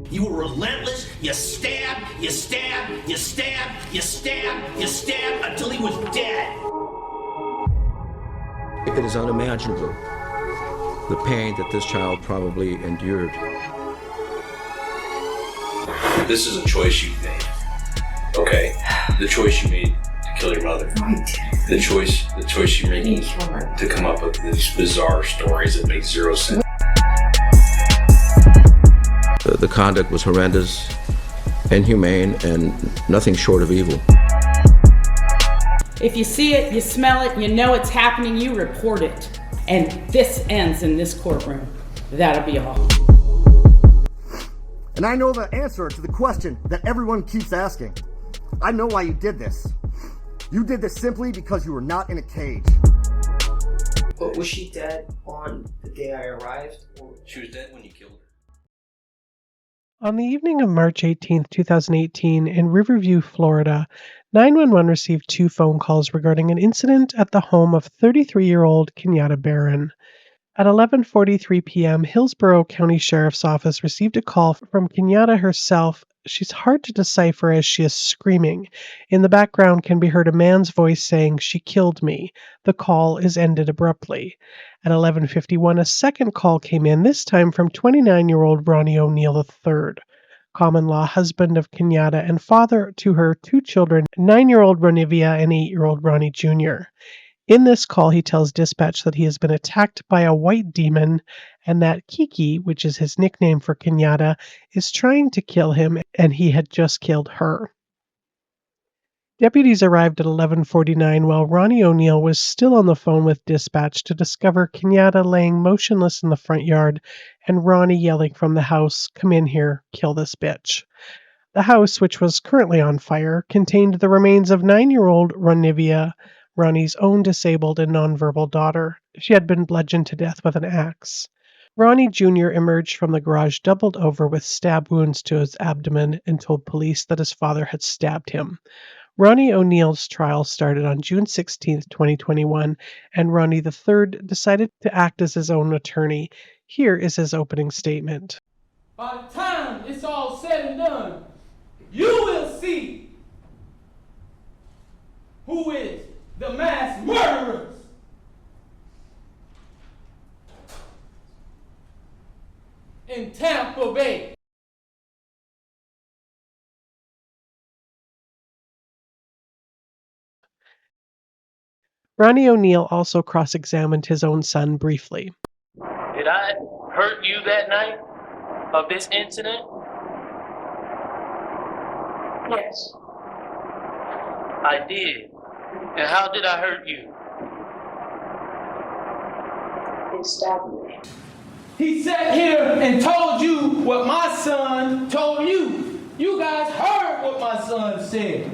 You were relentless. You stabbed, you stabbed, you stabbed, you stabbed, you stabbed until he was dead. It is unimaginable, the pain that this child probably endured. This is a choice you made, okay? The choice you made to kill your mother. The choice you're making to come up with these bizarre stories that make zero sense. The conduct was horrendous, inhumane, and nothing short of evil. If you see it, you smell it, you know it's happening, you report it. And this ends in this courtroom. That'll be all. And I know the answer to the question that everyone keeps asking. I know why you did this. You did this simply because you were not in a cage. But was she dead on the day I arrived? She was dead when you killed her. On the evening of March 18, 2018, in Riverview, Florida, 911 received 2 phone calls regarding an incident at the home of 33-year-old Kenyatta Barron. At 11:43 p.m., Hillsborough County Sheriff's Office received a call from Kenyatta herself. She's hard to decipher as she is screaming. In the background can be heard a man's voice saying, "She killed me." The call is ended abruptly. At 11:51, a second call came in, this time from 29-year-old Ronnie O'Neill III, common-law husband of Kenyatta and father to her 2 children, 9-year-old Ronivia and 8-year-old Ronnie Jr. In this call, he tells dispatch that he has been attacked by a white demon and that Kiki, which is his nickname for Kenyatta, is trying to kill him and he had just killed her. Deputies arrived at 11:49 while Ronnie O'Neill was still on the phone with dispatch to discover Kenyatta laying motionless in the front yard and Ronnie yelling from the house, "Come in here, kill this bitch." The house, which was currently on fire, contained the remains of 9-year-old Ronivia, Ronnie's own disabled and nonverbal daughter. She had been bludgeoned to death with an axe. Ronnie Jr. emerged from the garage doubled over with stab wounds to his abdomen and told police that his father had stabbed him. Ronnie O'Neill's trial started on June 16, 2021, and Ronnie III decided to act as his own attorney. Here is his opening statement. By the time it's all said and done, you will see who is the mass murderers. In Tampa Bay. Ronnie O'Neill also cross-examined his own son briefly. Did I hurt you that night of this incident? Yes. I did. And how did I hurt you? They stabbed me. He sat here and told you what my son told you. You guys heard what my son said.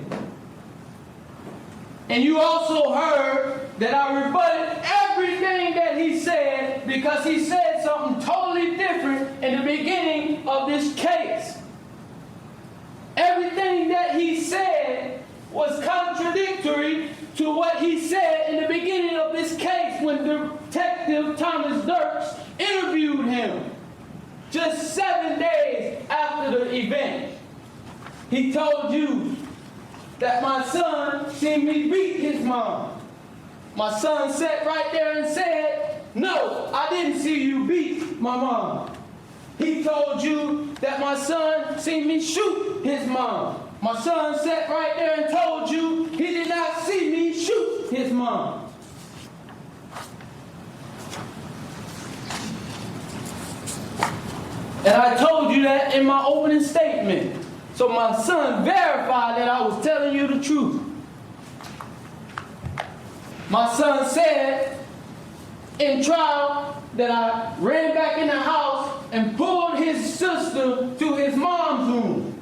And you also heard that I rebutted everything that he said because he said something totally different in the beginning of this case. Everything that he said was contradictory to what he said in the beginning of this case when Detective Thomas Dirks interviewed him just 7 days after the event. He told you that my son seen me beat his mom. My son sat right there and said, "No, I didn't see you beat my mom." He told you that my son seen me shoot his mom. My son sat right there and told you he did not see me shoot his mom. And I told you that in my opening statement. So my son verified that I was telling you the truth. My son said in trial that I ran back in the house and pulled his sister to his mom's room.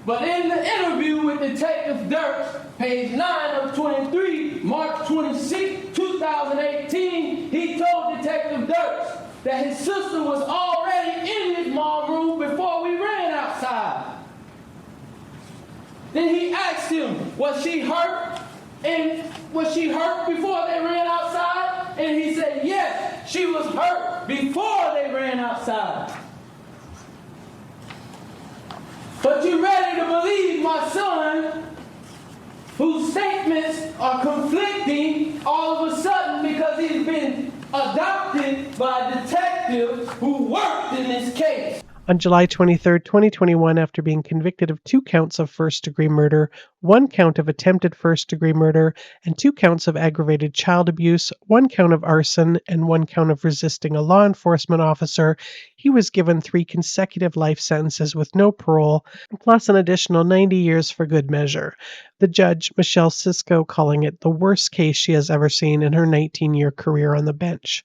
But in the interview with Detective Dirks, page 9 of 23, March 26, 2018, he told Detective Dirks that his sister was already in his mom's room before we ran outside. Then he asked him, was she hurt? And was she hurt before they ran outside? And he said, yes, she was hurt before they ran outside. But you ready to believe my son, whose statements are conflicting all of a sudden because he's been adopted by a detective who worked in this case. On July 23, 2021, after being convicted of 2 counts of first-degree murder, 1 count of attempted first-degree murder, and 2 counts of aggravated child abuse, 1 count of arson, and 1 count of resisting a law enforcement officer, he was given 3 consecutive life sentences with no parole, plus an additional 90 years for good measure. The judge, Michelle Cisco, calling it the worst case she has ever seen in her 19-year career on the bench.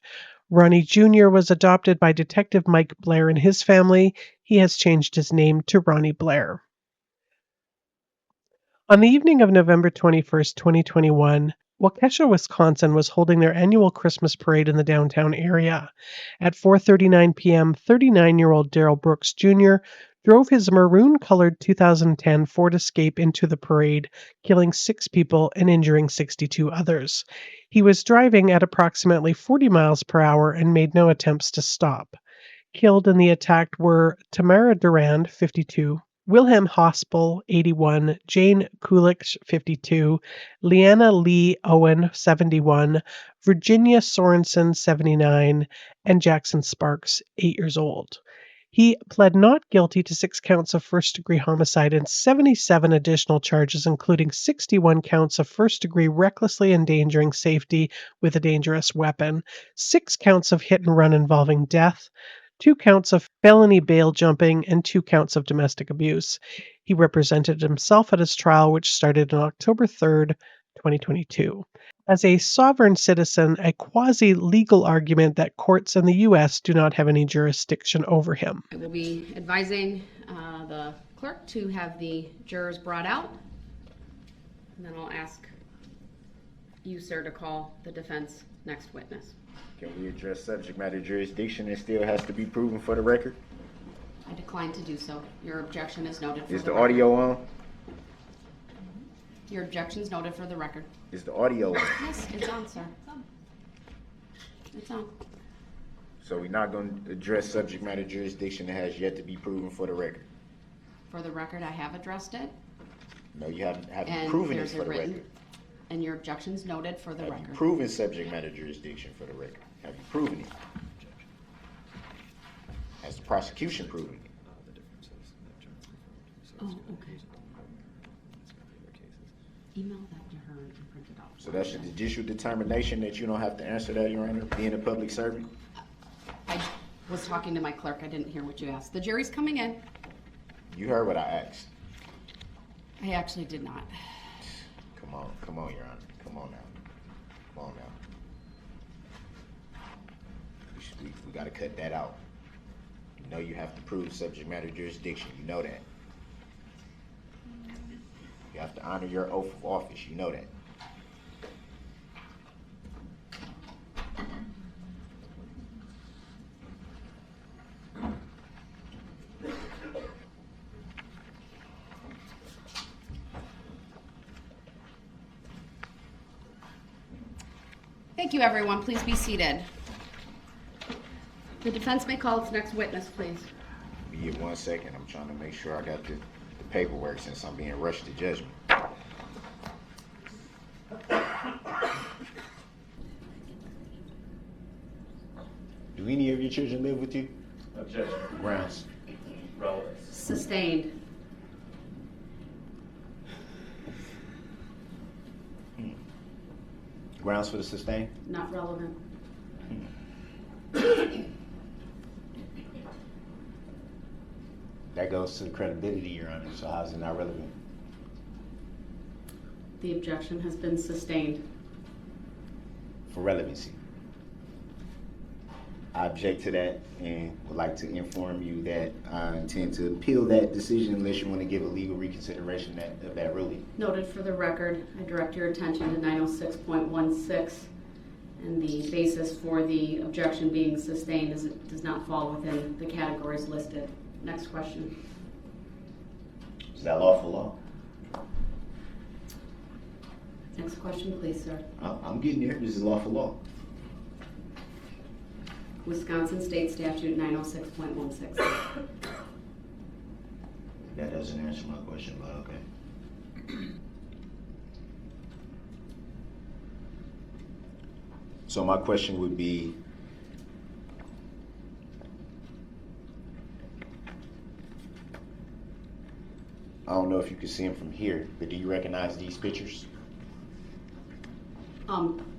Ronnie Jr. was adopted by Detective Mike Blair and his family. He has changed his name to Ronnie Blair. On the evening of November 21st, 2021, Waukesha, Wisconsin was holding their annual Christmas parade in the downtown area. At 4:39 p.m., 39-year-old Darrell Brooks Jr. drove his maroon-colored 2010 Ford Escape into the parade, killing 6 people and injuring 62 others. He was driving at approximately 40 miles per hour and made no attempts to stop. Killed in the attack were Tamara Durand, 52, Wilhelm Hospel, 81, Jane Kulich, 52, Leanna Lee Owen, 71, Virginia Sorensen, 79, and Jackson Sparks, 8 years old. He pled not guilty to 6 counts of first-degree homicide and 77 additional charges, including 61 counts of first-degree recklessly endangering safety with a dangerous weapon, 6 counts of hit-and-run involving death, 2 counts of felony bail jumping, and 2 counts of domestic abuse. He represented himself at his trial, which started on October 3rd, 2022. As a sovereign citizen, a quasi-legal argument that courts in the U.S. do not have any jurisdiction over him. I will be advising the clerk to have the jurors brought out, and then I'll ask you, sir, to call the defense next witness. Can we address subject matter jurisdiction and still has to be proven for the record? I decline to do so. Your objection is noted for Is the the record. audio on? Your objection is noted for the record. Is the audio on? Yes, it's on, sir. It's on. So we're not going to address subject matter jurisdiction that has yet to be proven for the record? For the record, I have addressed it. No, you haven't And proven it there's for a the written, record. and your objection's noted for the Have record. you proven subject matter jurisdiction for the record? Have you proven it? Has the prosecution proven it? Oh, okay. Email that to her and print it out. So that's a judicial determination that you don't have to answer that, Your Honor, being a public servant? I was talking to my clerk. I didn't hear what you asked. The jury's coming in. You heard what I asked. I actually did not. Come on, Your Honor. Come on now. Come on now. We gotta cut that out. You know you have to prove subject matter jurisdiction. You know that. You have to honor your oath of office. You know that. Thank you, everyone. Please be seated. The defense may call its next witness, please. Give me 1 second. I'm trying to make sure I got the paperwork since I'm being rushed to judgment. Do any of your children live with you? Objection. Grounds. Relevant. Sustained. Grounds for the sustain? Not relevant. That goes to the credibility, Your Honor, so how is it not relevant? The objection has been sustained. For relevancy. I object to that and would like to inform you that I intend to appeal that decision unless you want to give a legal reconsideration of that ruling. Noted for the record, I direct your attention to 906.16, and the basis for the objection being sustained is it does not fall within the categories listed. Next question. Is that lawful law? Next question, please, sir. I'm getting there. This is lawful law. That Wisconsin State Statute 906.16. That doesn't answer my question, but okay. So my question would be, I don't know if you can see them from here, but do you recognize these pictures?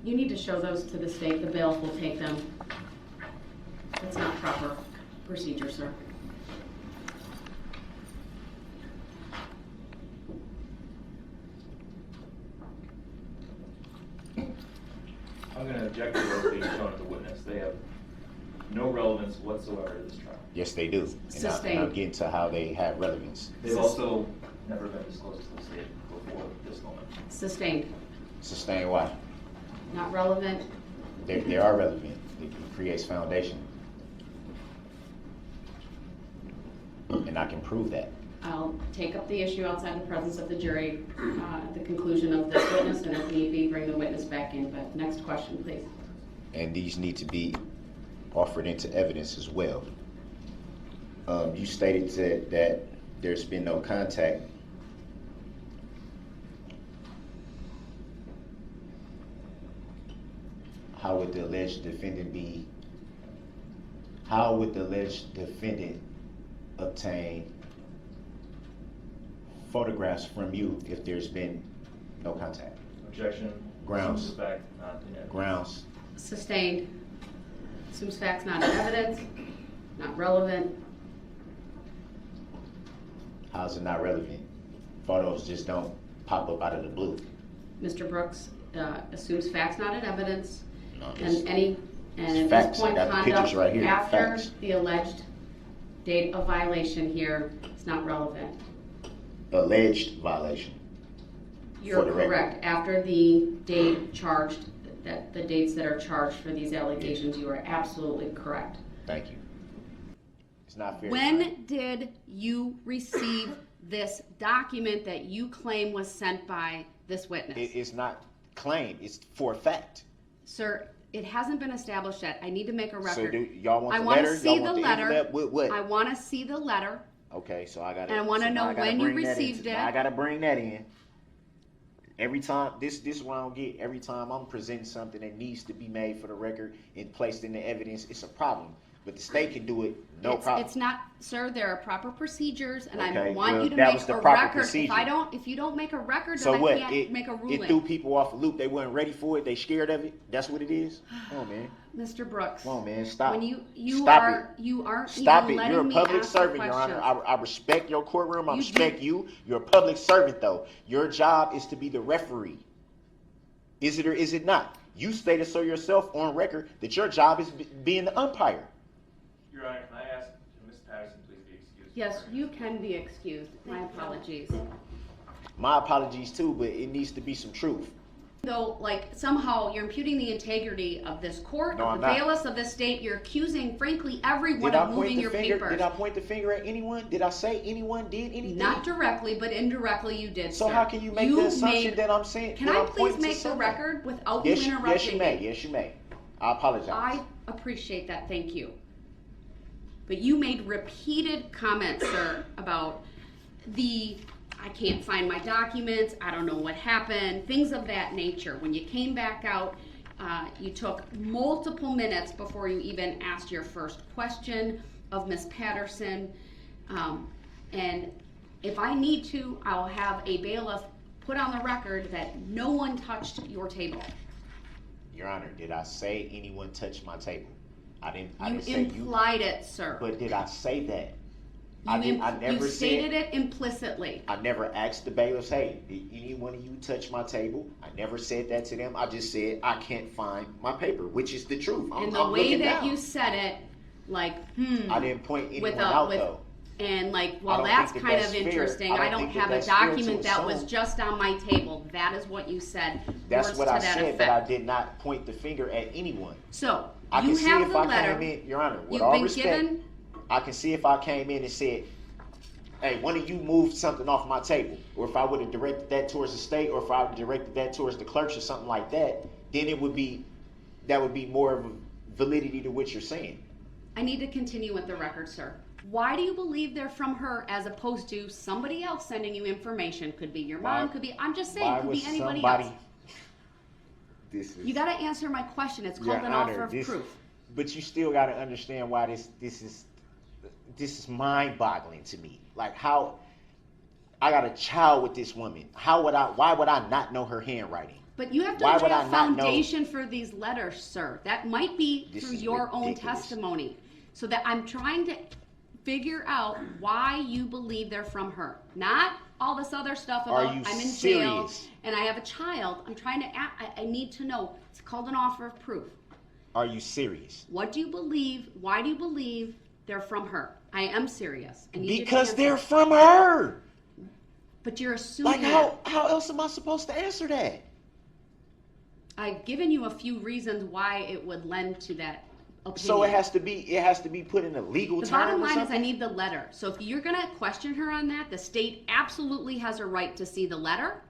You need to show those to the state. The bailiff will take them. It's not proper procedure, sir. I'm going to object to those being shown to the witness. They have no relevance whatsoever to this trial. Yes, they do. And I'm getting to how they have relevance. They've also never been disclosed to the state before this moment. Sustained. Sustained why? Not relevant. They are relevant. It creates foundation. And I can prove that. I'll take up the issue outside the presence of the jury at the conclusion of this witness, and if need be, bring the witness back in. But next question, please. And these need to be offered into evidence as well. You stated that there's been no contact. How would the alleged defendant obtain photographs from you if there's been no contact? Objection. Grounds. Assumes the fact, not in evidence. Grounds. Sustained. Assumes facts not in evidence. Not relevant. How's it not relevant? Photos just don't pop up out of the blue. Mr. Brooks assumes facts not in evidence. No, And at facts. this point, I got the pictures conduct right here. after Facts. the alleged date of violation here is not relevant. Alleged violation. You're For the record. correct. After the date charged, the dates that are charged for these allegations, you are absolutely correct. Thank you. It's not fair. When did you receive this document that you claim was sent by this witness? It's not claim. It's for a fact. Sir, it hasn't been established yet. I need to make a record. So do y'all want I the want letter? to see Y'all the want letter. envelope? What? I want to see the letter. Okay, so I got. And I wanna know when you received it. I gotta bring that in. Every time, this is what I don't get. Every time I'm presenting something that needs to be made for the record and placed in the evidence, it's a problem. But the state can do it, no problem. It's not, sir. There are proper procedures, and I Okay, want well, you to that make was the a proper record. procedure. If you don't make a record, So then what? I can't make a ruling. It threw people off a loop. They weren't ready for it. They scared of it. That's what it is. Come on, man. Mr. Brooks. Come on, man. Stop. When you Stop aren't it. even Stop letting it. You're a me public ask the servant, Your Honor. questions. I respect your courtroom. I You respect did- you. You're a public servant, though. Your job is to be the referee. Is it or is it not? You stated so yourself on record that your job is being the umpire. Your Honor, can I ask Ms. Patterson please be excused? Yes, you can be excused. My apologies. My apologies too, but it needs to be some truth. Though, like, somehow you're imputing the integrity of this court, No, of I'm the not. bailiffs of this state. You're accusing, frankly, everyone Did I of point moving the your finger? papers. Did I point the finger at anyone? Did I say anyone did anything? Not directly, but indirectly you did, So sir. how can you make the assumption that I'm saying? Can that I I'm please pointing to make the someone? record without Yes, you interrupting yes, you may. me? Yes, you may. I apologize. I appreciate that, thank you. But you made repeated comments, sir, about I can't find my documents, I don't know what happened, things of that nature. When you came back out, you took multiple minutes before you even asked your first question of Ms. Patterson. And if I need to, I'll have a bailiff put on the record that no one touched your table. Your Honor, did I say anyone touched my table? I didn't You say implied it, sir. But did I say that? You stated it implicitly. I never asked the bailiffs, hey, did any one of you touch my table? I never said that to them. I just said, I can't find my paper, which is the truth. And the way that you said it, like, I didn't point anyone out, though. And like, I well, don't that's think that kind that's of fair. interesting. I don't I don't think that have a that's fair to document that was assume. just on my table. That is what you said. That's Words what to I that said, effect. but I did not point the finger at anyone. So, I you can see have if the I letter. came in, Your Honor, with You've all been respect, given. I can see if I came in and said, hey, one of you moved something off my table, or if I would have directed that towards the state, or if I would have directed that towards the clerks or something like that, then that would be more of a validity to what you're saying. I need to continue with the record, sir. Why do you believe they're from her as opposed to somebody else sending you information? Could be your mom, could be, I'm just saying, could be anybody else. You got to answer my question. It's called an offer of proof. But you still got to understand why this is mind-boggling to me. Like, how I got a child with this woman. Why would I not know her handwriting? But you have to lay a foundation for these letters, sir. That might be through your own testimony. So that I'm trying to figure out why you believe they're from her. Not all this other stuff about I'm in jail and I have a child. I'm trying to I need to know. It's called an offer of proof. Are you serious? What do you believe? Why do you believe they're from her? I am serious. Because they're from her. But you're assuming. Like, how else am I supposed to answer that? I've given you a few reasons why it would lend to that opinion. So it has to be put in a legal term. The bottom line is I need the letter. So if you're going to question her on that, the state absolutely has a right to see the letter.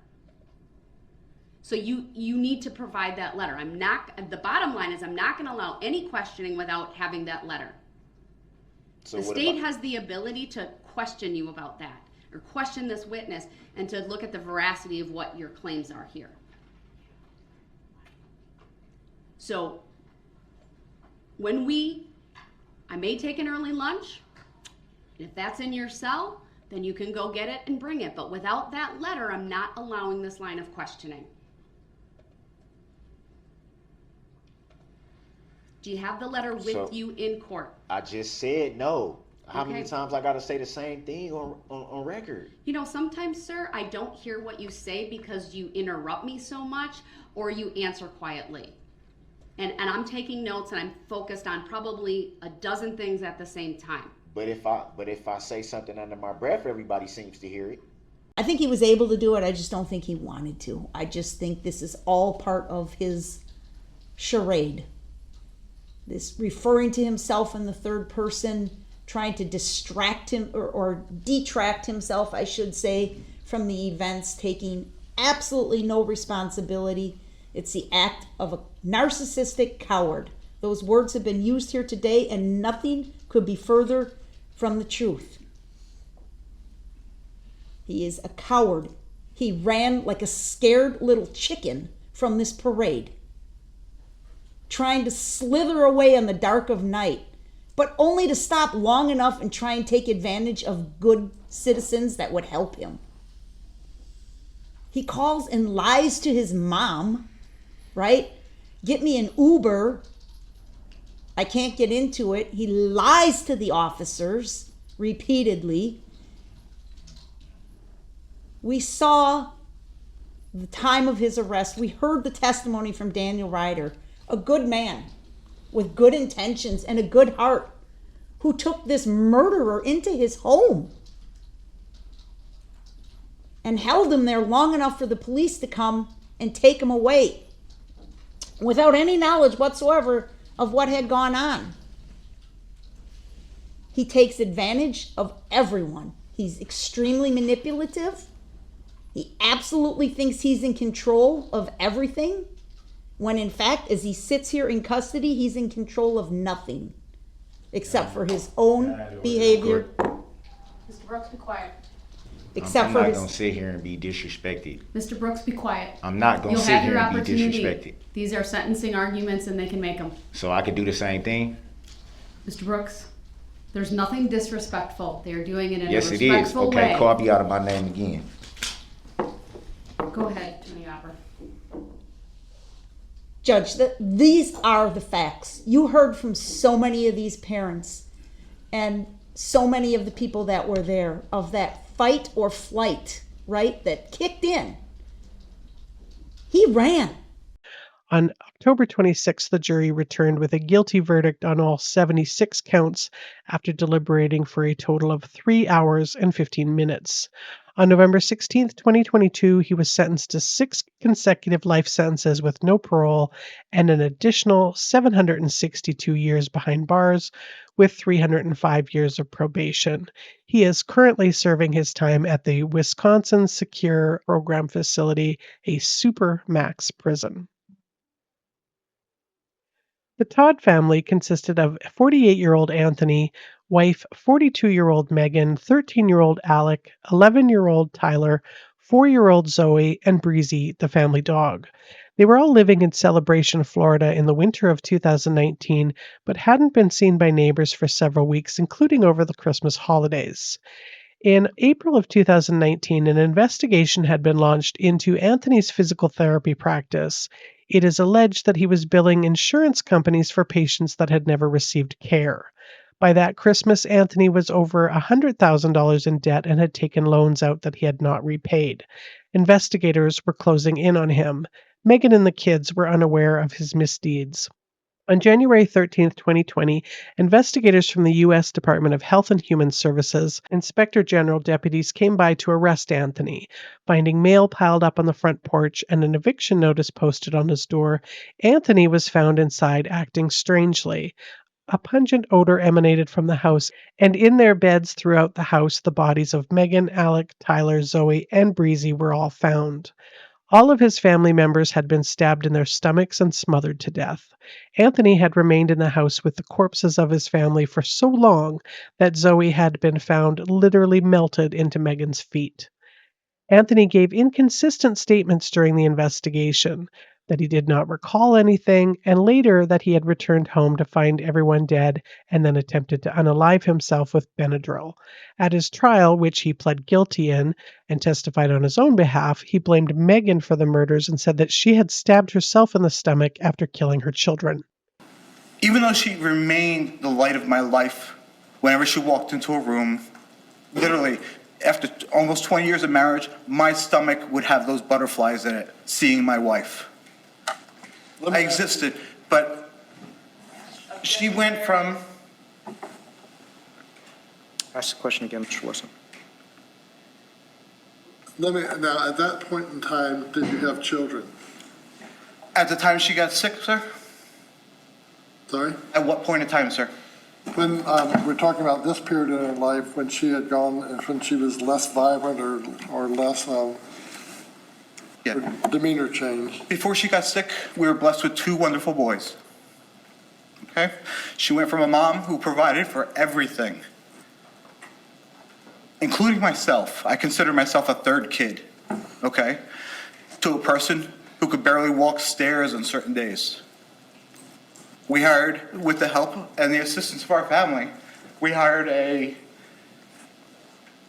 So you need to provide that letter. The bottom line is I'm not going to allow any questioning without having that letter. So the state has the ability to question you about that, or question this witness, and to look at the veracity of what your claims are here. So I may take an early lunch. If that's in your cell, then you can go get it and bring it. But without that letter, I'm not allowing this line of questioning. Do you have the letter with you in court? I just said no. How many times I got to say the same thing on record? You know, sometimes, sir, I don't hear what you say because you interrupt me so much or you answer quietly. And I'm taking notes and I'm focused on probably a dozen things at the same time. But if I say something under my breath, everybody seems to hear it. I think he was able to do it. I just don't think he wanted to. I just think this is all part of his charade. This referring to himself in the third person, trying to distract him or detract himself, I should say, from the events, taking absolutely no responsibility. It's the act of a narcissistic coward. Those words have been used here today, and nothing could be further from the truth. He is a coward. He ran like a scared little chicken from this parade, trying to slither away in the dark of night, but only to stop long enough and try and take advantage of good citizens that would help him. He calls and lies to his mom, right? Get me an Uber. I can't get into it. He lies to the officers repeatedly. We saw the time of his arrest. We heard the testimony from Daniel Ryder, a good man with good intentions and a good heart who took this murderer into his home and held him there long enough for the police to come and take him away without any knowledge whatsoever of what had gone on. He takes advantage of everyone. He's extremely manipulative. He absolutely thinks he's in control of everything, when in fact, as he sits here in custody, he's in control of nothing except for his own behavior. Mr. Brooks, be quiet. I'm not going to sit here and be disrespected. Mr. Brooks, be quiet. I'm not going to sit here and be disrespected. These are sentencing arguments and they can make them. So I could do the same thing? Mr. Brooks, there's nothing disrespectful. They are doing it in a Yes, it respectful is. way. Okay, call me out of my name again. Go ahead, Attorney Opper. Judge, these are the facts. You heard from so many of these parents and so many of the people that were there of that fight or flight, right, that kicked in. He ran. On October 26th, the jury returned with a guilty verdict on all 76 counts after deliberating for a total of 3 hours and 15 minutes. On November 16th, 2022, he was sentenced to 6 consecutive life sentences with no parole and an additional 762 years behind bars with 305 years of probation. He is currently serving his time at the Wisconsin Secure Program Facility, a super max prison. The Todd family consisted of 48-year-old Anthony, wife 42-year-old Megan, 13-year-old Alec, 11-year-old Tyler, 4-year-old Zoe, and Breezy, the family dog. They were all living in Celebration, Florida in the winter of 2019, but hadn't been seen by neighbors for several weeks, including over the Christmas holidays. In April of 2019, an investigation had been launched into Anthony's physical therapy practice. It is alleged that he was billing insurance companies for patients that had never received care. By that Christmas, Anthony was over $100,000 in debt and had taken loans out that he had not repaid. Investigators were closing in on him. Megan and the kids were unaware of his misdeeds. On January 13, 2020, investigators from the U.S. Department of Health and Human Services, Inspector General deputies came by to arrest Anthony. Finding mail piled up on the front porch and an eviction notice posted on his door, Anthony was found inside acting strangely. A pungent odor emanated from the house, and in their beds throughout the house, the bodies of Megan, Alec, Tyler, Zoe, and Breezy were all found. All of his family members had been stabbed in their stomachs and smothered to death. Anthony had remained in the house with the corpses of his family for so long that Zoe had been found literally melted into Megan's feet. Anthony gave inconsistent statements during the investigation, that he did not recall anything, and later that he had returned home to find everyone dead and then attempted to unalive himself with Benadryl. At his trial, which he pled guilty in and testified on his own behalf, he blamed Megan for the murders and said that she had stabbed herself in the stomach after killing her children. Even though she remained the light of my life, whenever she walked into a room, literally, after almost 20 years of marriage, my stomach would have those butterflies in it, seeing my wife. I existed, but she went from... Ask the question again, Mr. Wilson. Now, at that point in time, did you have children? At the time she got sick, sir? Sorry? At what point in time, sir? When we're talking about this period in her life, when she had gone, when she was less vibrant or less her demeanor changed. Before she got sick, we were blessed with 2 wonderful boys. Okay? She went from a mom who provided for everything, including myself. I consider myself a third kid, okay? To a person who could barely walk stairs on certain days. We hired, with the help and the assistance of our family, we hired I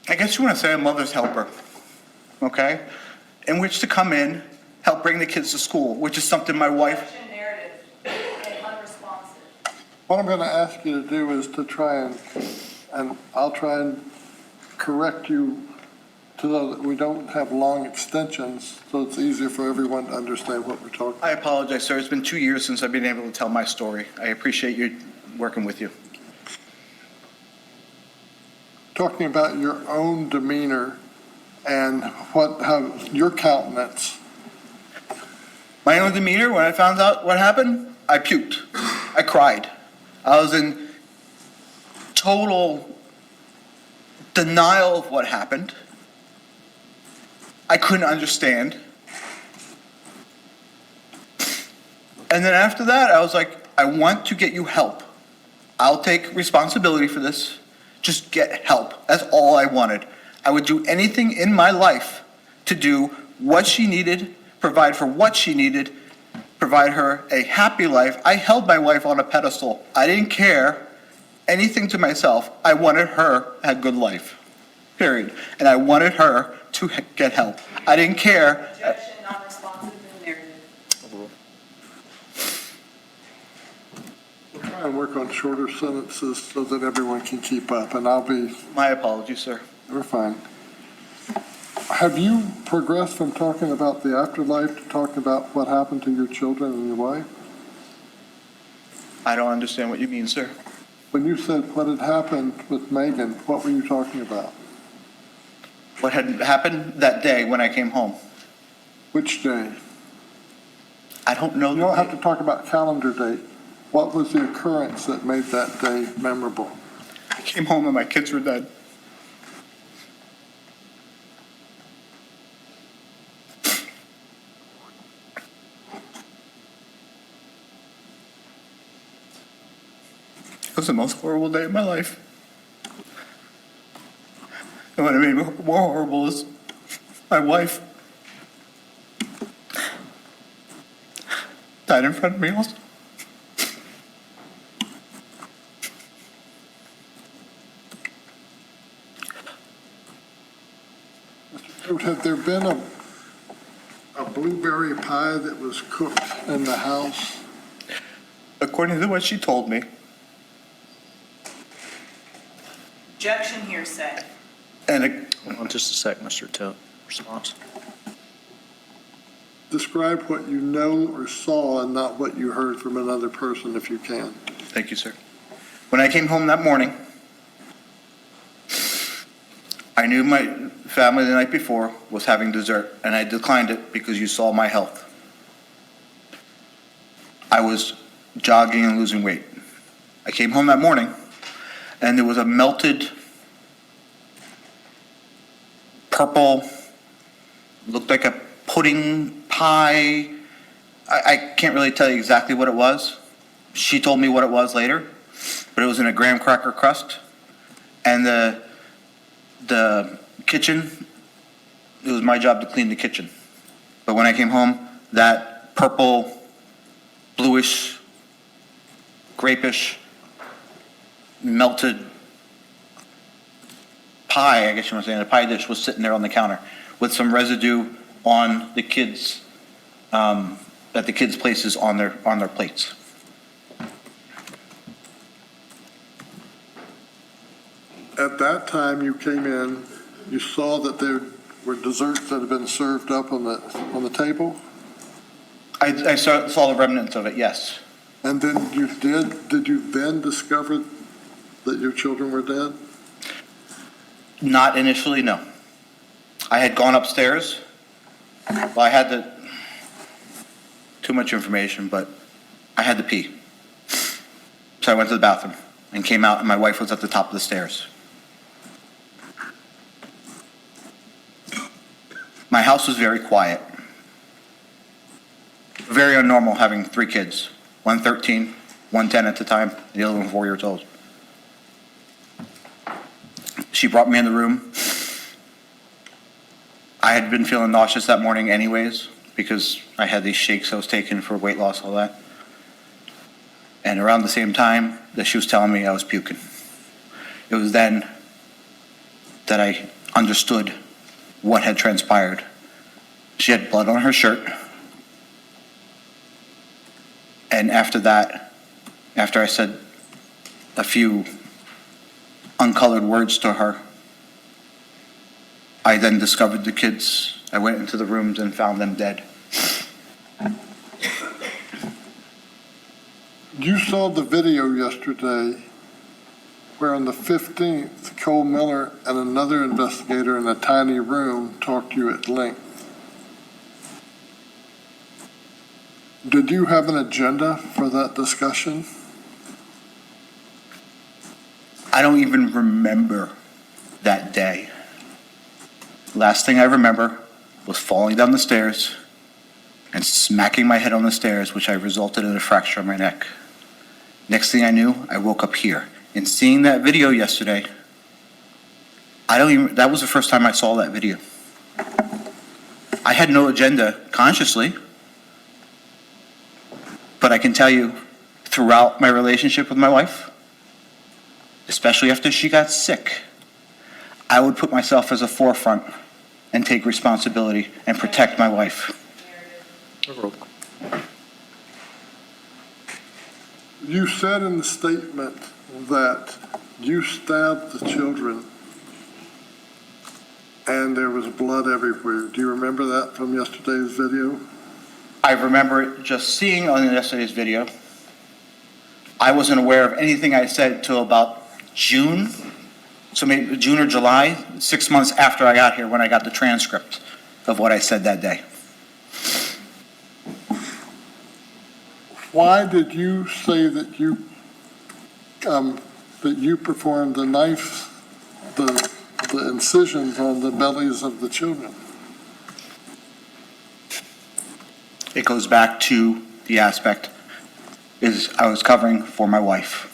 guess you want to say a mother's helper, okay? In which to come in, help bring the kids to school, which is something my wife... What I'm going to ask you to do is to try and I'll try and correct you so that we don't have long extensions, so it's easier for everyone to understand what we're talking about. I apologize, sir. It's been 2 years since I've been able to tell my story. I appreciate you working with you. Talking about your own demeanor and how your countenance. My own demeanor, when I found out what happened, I puked. I cried. I was in total denial of what happened. I couldn't understand. And then after that, I was like, I want to get you help. I'll take responsibility for this. Just get help. That's all I wanted. I would do anything in my life to do what she needed, provide for what she needed, provide her a happy life. I held my wife on a pedestal. I didn't care anything to myself. I wanted her a good life, period. And I wanted her to get help. I didn't care. Objection, non-responsive to the narrative. We'll try and work on shorter sentences so that everyone can keep up, and I'll be... My apologies, sir. We're fine. Have you progressed from talking about the afterlife to talking about what happened to your children and your wife? I don't understand what you mean, sir. When you said what had happened with Megan, what were you talking about? What had happened that day when I came home. Which day? I don't know. You don't have to talk about calendar date. What was the occurrence that made that day memorable? I came home and my kids were dead. It was the most horrible day of my life. And what made me more horrible is my wife died in front of me also. Had there been a blueberry pie that was cooked in the house? According to what she told me. Objection hearsay. And Hold on just a sec, Mr. Tote. Response. Describe what you know or saw and not what you heard from another person if you can. Thank you, sir. When I came home that morning, I knew my family the night before was having dessert, and I declined it because you saw my health. I was jogging and losing weight. I came home that morning, and there was a melted purple, looked like a pudding pie. I can't really tell you exactly what it was. She told me what it was later, but it was in a graham cracker crust. And the kitchen, it was my job to clean the kitchen. But when I came home, that purple, bluish, grapish, melted pie, I guess you want to say, the pie dish was sitting there on the counter with some residue on the kids, at the kids' places on their plates. At that time you came in, you saw that there were desserts that had been served up on the table? I saw the remnants of it, yes. And then did you then discover that your children were dead? Not initially, no. I had gone upstairs. Well, I had too much information, but I had to pee. So I went to the bathroom and came out, and my wife was at the top of the stairs. My house was very quiet. Very unnormal having 3 kids, one 13, one 10 at the time, and the other one 4 years old. She brought me in the room. I had been feeling nauseous that morning anyways, because I had these shakes I was taking for weight loss, all that. And around the same time that she was telling me I was puking. It was then that I understood what had transpired. She had blood on her shirt. And after that, after I said a few uncolored words to her, I then discovered the kids. I went into the rooms and found them dead. You saw the video yesterday where on the 15th, Cole Miller and another investigator in a tiny room talked to you at length. Did you have an agenda for that discussion? I don't even remember that day. Last thing I remember was falling down the stairs and smacking my head on the stairs, which resulted in a fracture on my neck. Next thing I knew, I woke up here. And seeing that video yesterday, that was the first time I saw that video. I had no agenda consciously, but I can tell you, throughout my relationship with my wife, especially after she got sick, I would put myself as a forefront and take responsibility and protect my wife. You said in the statement that you stabbed the children and there was blood everywhere. Do you remember that from yesterday's video? I remember it just seeing on yesterday's video. I wasn't aware of anything I said till about June, so maybe June or July, 6 months after I got here when I got the transcript of what I said that day. Why did you say that you performed the knife, the incisions on the bellies of the children? It goes back to the aspect is I was covering for my wife.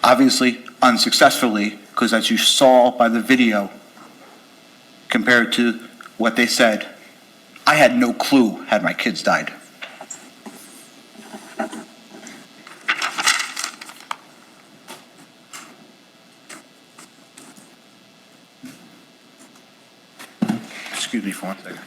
Obviously unsuccessfully, because as you saw by the video, compared to what they said, I had no clue had my kids died. Excuse me for 1 second.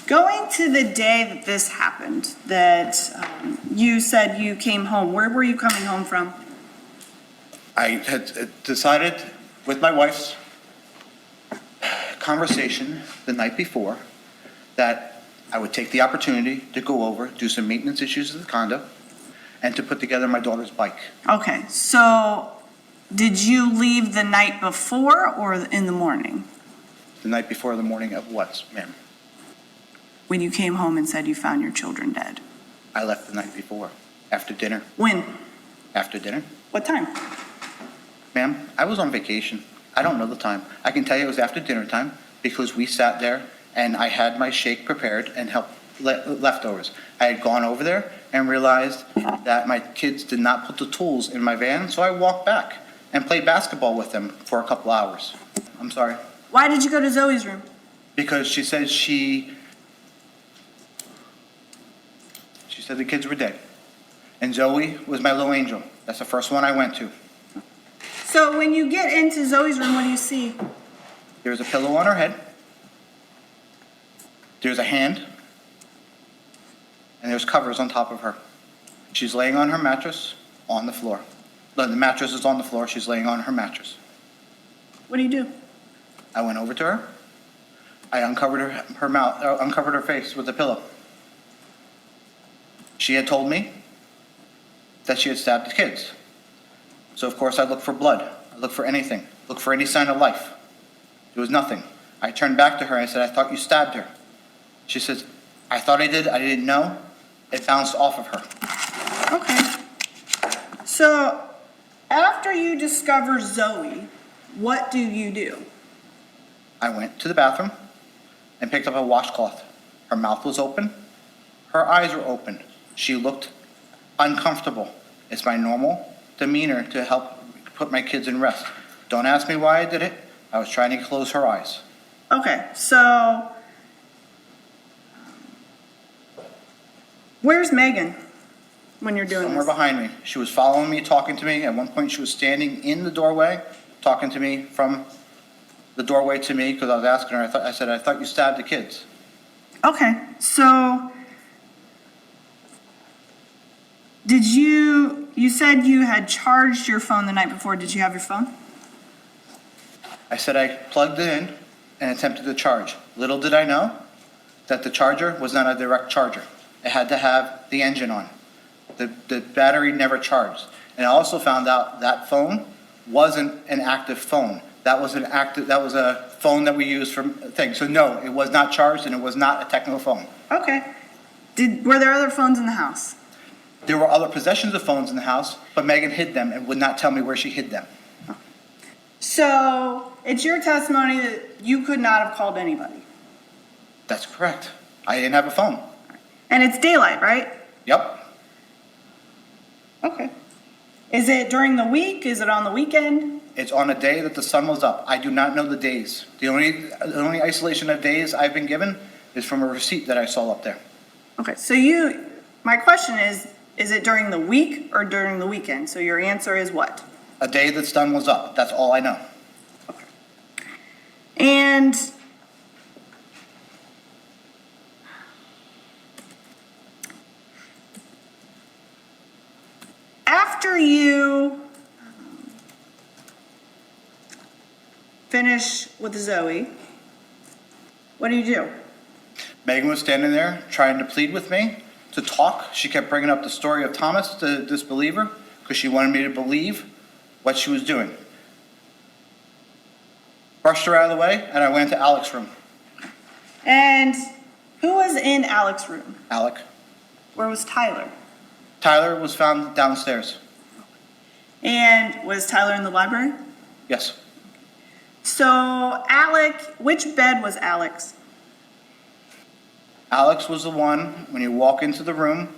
Going to the day that this happened, that you said you came home, where were you coming home from? I had decided with my wife's conversation the night before that I would take the opportunity to go over, do some maintenance issues of the condo, and to put together my daughter's bike. Okay, so did you leave the night before or in the morning? The night before the morning of what, ma'am? When you came home and said you found your children dead? I left the night before, after dinner. When? After dinner. What time? Ma'am, I was on vacation. I don't know the time. I can tell you it was after dinner time because we sat there and I had my shake prepared and helped leftovers. I had gone over there and realized that my kids did not put the tools in my van, so I walked back and played basketball with them for a couple hours. I'm sorry. Why did you go to Zoe's room? Because she said she said the kids were dead. And Zoe was my little angel. That's the first one I went to. So when you get into Zoe's room, what do you see? There's a pillow on her head. There's a hand. And there's covers on top of her. She's laying on her mattress on the floor. The mattress is on the floor. She's laying on her mattress. What do you do? I went over to her. I uncovered her mouth, uncovered her face with the pillow. She had told me that she had stabbed the kids. So of course I looked for blood. I looked for anything. Looked for any sign of life. There was nothing. I turned back to her and I said, I thought you stabbed her. She says, I thought I did. I didn't know. It bounced off of her. Okay. So after you discover Zoe, what do you do? I went to the bathroom and picked up a washcloth. Her mouth was open. Her eyes were open. She looked uncomfortable. It's my normal demeanor to help put my kids in rest. Don't ask me why I did it. I was trying to close her eyes. Okay, so where's Megan when you're doing Somewhere this? behind me. She was following me, talking to me. At one point, she was standing in the doorway, talking to me from the doorway to me because I was asking her. I said, I thought you stabbed the kids. Okay, so you said you had charged your phone the night before. Did you have your phone? I said I plugged it in and attempted to charge. Little did I know that the charger was not a direct charger. It had to have the engine on. The battery never charged. And I also found out that phone wasn't an active phone. That was a phone that we used for things. So no, it was not charged and it was not a technical phone. Okay. Were there other phones in the house? There were other possessions of phones in the house, but Megan hid them and would not tell me where she hid them. So it's your testimony that you could not have called anybody. That's correct. I didn't have a phone. And it's daylight, right? Yep. Okay. Is it during the week? Is it on the weekend? It's on a day that the sun was up. I do not know the days. The only isolation of days I've been given is from a receipt that I saw up there. Okay, so my question is it during the week or during the weekend? So your answer is what? A day that sun was up. That's all I know. Okay. And after you finish with Zoe, what do you do? Megan was standing there trying to plead with me to talk. She kept bringing up the story of Thomas, the disbeliever, because she wanted me to believe what she was doing. Brushed her out of the way, and I went to Alex's room. And who was in Alex's room? Alec. Where was Tyler? Tyler was found downstairs. And was Tyler in the library? Yes. So Alec, which bed was Alex? Alex was the one, when you walk into the room,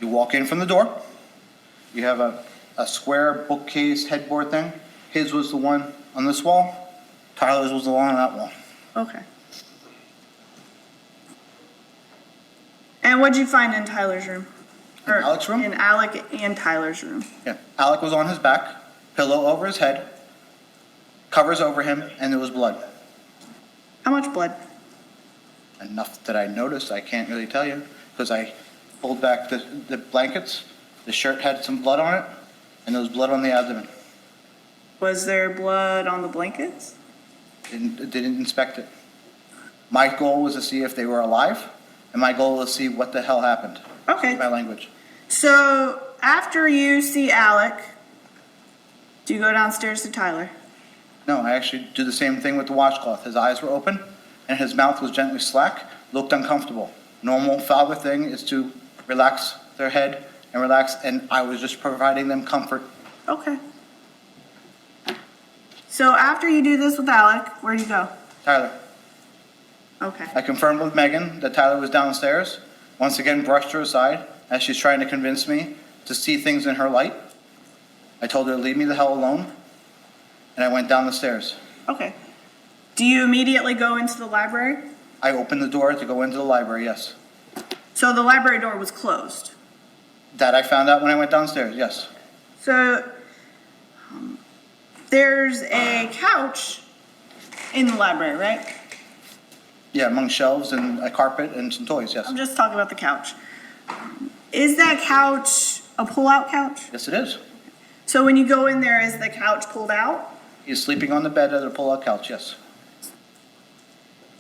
you walk in from the door, you have a square bookcase headboard thing. His was the one on this wall. Tyler's was the one on that wall. Okay. And what'd you find in Tyler's room? Or Alex's room? In Alec and Tyler's room. Yeah, Alec was on his back, pillow over his head, covers over him, and there was blood. How much blood? Enough that I noticed, I can't really tell you, because I pulled back the blankets, the shirt had some blood on it, and there was blood on the abdomen. Was there blood on the blankets? Didn't inspect it. My goal was to see if they were alive, and my goal was to see what the hell happened. Okay. My language. So after you see Alec, do you go downstairs to Tyler? No, I actually do the same thing with the washcloth. His eyes were open, and his mouth was gently slack, looked uncomfortable. Normal father thing is to relax their head and relax, and I was just providing them comfort. Okay. So after you do this with Alec, where do you go? Tyler. Okay. I confirmed with Megan that Tyler was downstairs. Once again, brushed her aside as she's trying to convince me to see things in her light. I told her to leave me the hell alone, and I went down the stairs. Okay. Do you immediately go into the library? I opened the door to go into the library, yes. So the library door was closed? That I found out when I went downstairs, yes. So there's a couch in the library, right? Yeah, among shelves and a carpet and some toys, yes. I'm just talking about the couch. Is that couch a pull-out couch? Yes, it is. So when you go in there, is the couch pulled out? He's sleeping on the bed at a pull-out couch, yes.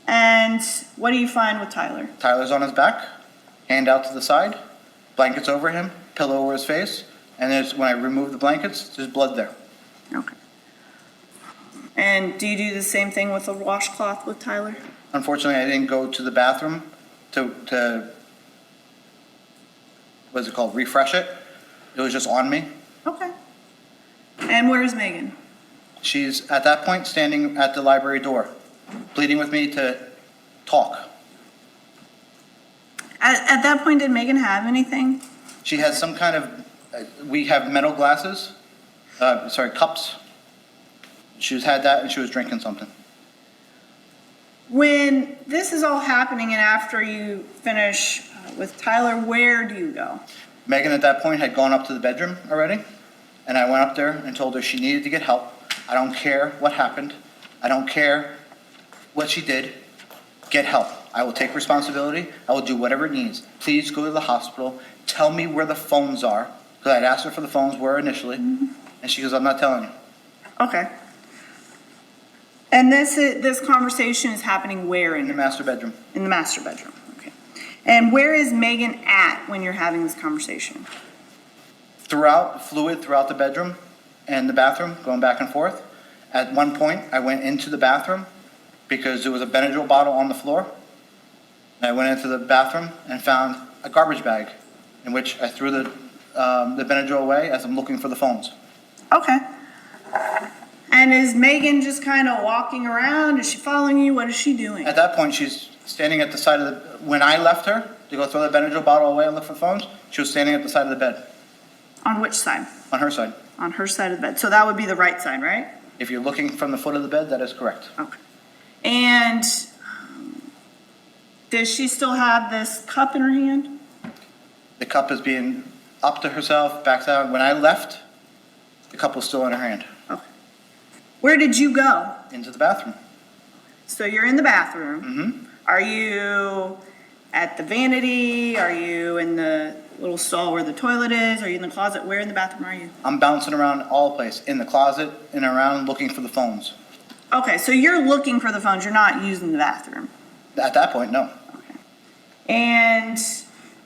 And what do you find with Tyler? Tyler's on his back, hand out to the side, blankets over him, pillow over his face, and when I remove the blankets, there's blood there. Okay. And do you do the same thing with the washcloth with Tyler? Unfortunately, I didn't go to the bathroom to what's it called, refresh it. It was just on me. Okay. And where's Megan? She's, at that point, standing at the library door, pleading with me to talk. At that point, did Megan have anything? She has some kind of, we have metal glasses, cups. She had that and she was drinking something. When this is all happening and after you finish with Tyler, where do you go? Megan at that point had gone up to the bedroom already, and I went up there and told her she needed to get help. I don't care what happened. I don't care what she did. Get help. I will take responsibility. I will do whatever it needs. Please go to the hospital. Tell me where the phones are, because I'd asked her for the phones were initially, and she goes, I'm not telling you. Okay. And this conversation is happening where in the master bedroom? In the master bedroom, okay. And where is Megan at when you're having this conversation? Fluid throughout the bedroom and the bathroom, going back and forth. At one point, I went into the bathroom because there was a Benadryl bottle on the floor. And I went into the bathroom and found a garbage bag in which I threw the Benadryl away as I'm looking for the phones. Okay. And is Megan just kind of walking around? Is she following you? What is she doing? At that point, she's standing at the side of the, when I left her to go throw the Benadryl bottle away and look for phones, she was standing at the side of the bed. On which side? On her side. On her side of the bed. So that would be the right side, right? If you're looking from the foot of the bed, that is correct. Okay. And does she still have this cup in her hand? The cup is being up to herself, back down. When I left, the cup was still in her hand. Okay. Where did you go? Into the bathroom. So you're in the bathroom. Mm-hmm. Are you at the vanity? Are you in the little stall where the toilet is? Are you in the closet? Where in the bathroom are you? I'm bouncing around all the place, in the closet and around looking for the phones. Okay, so you're looking for the phones. You're not using the bathroom. At that point, no. Okay. And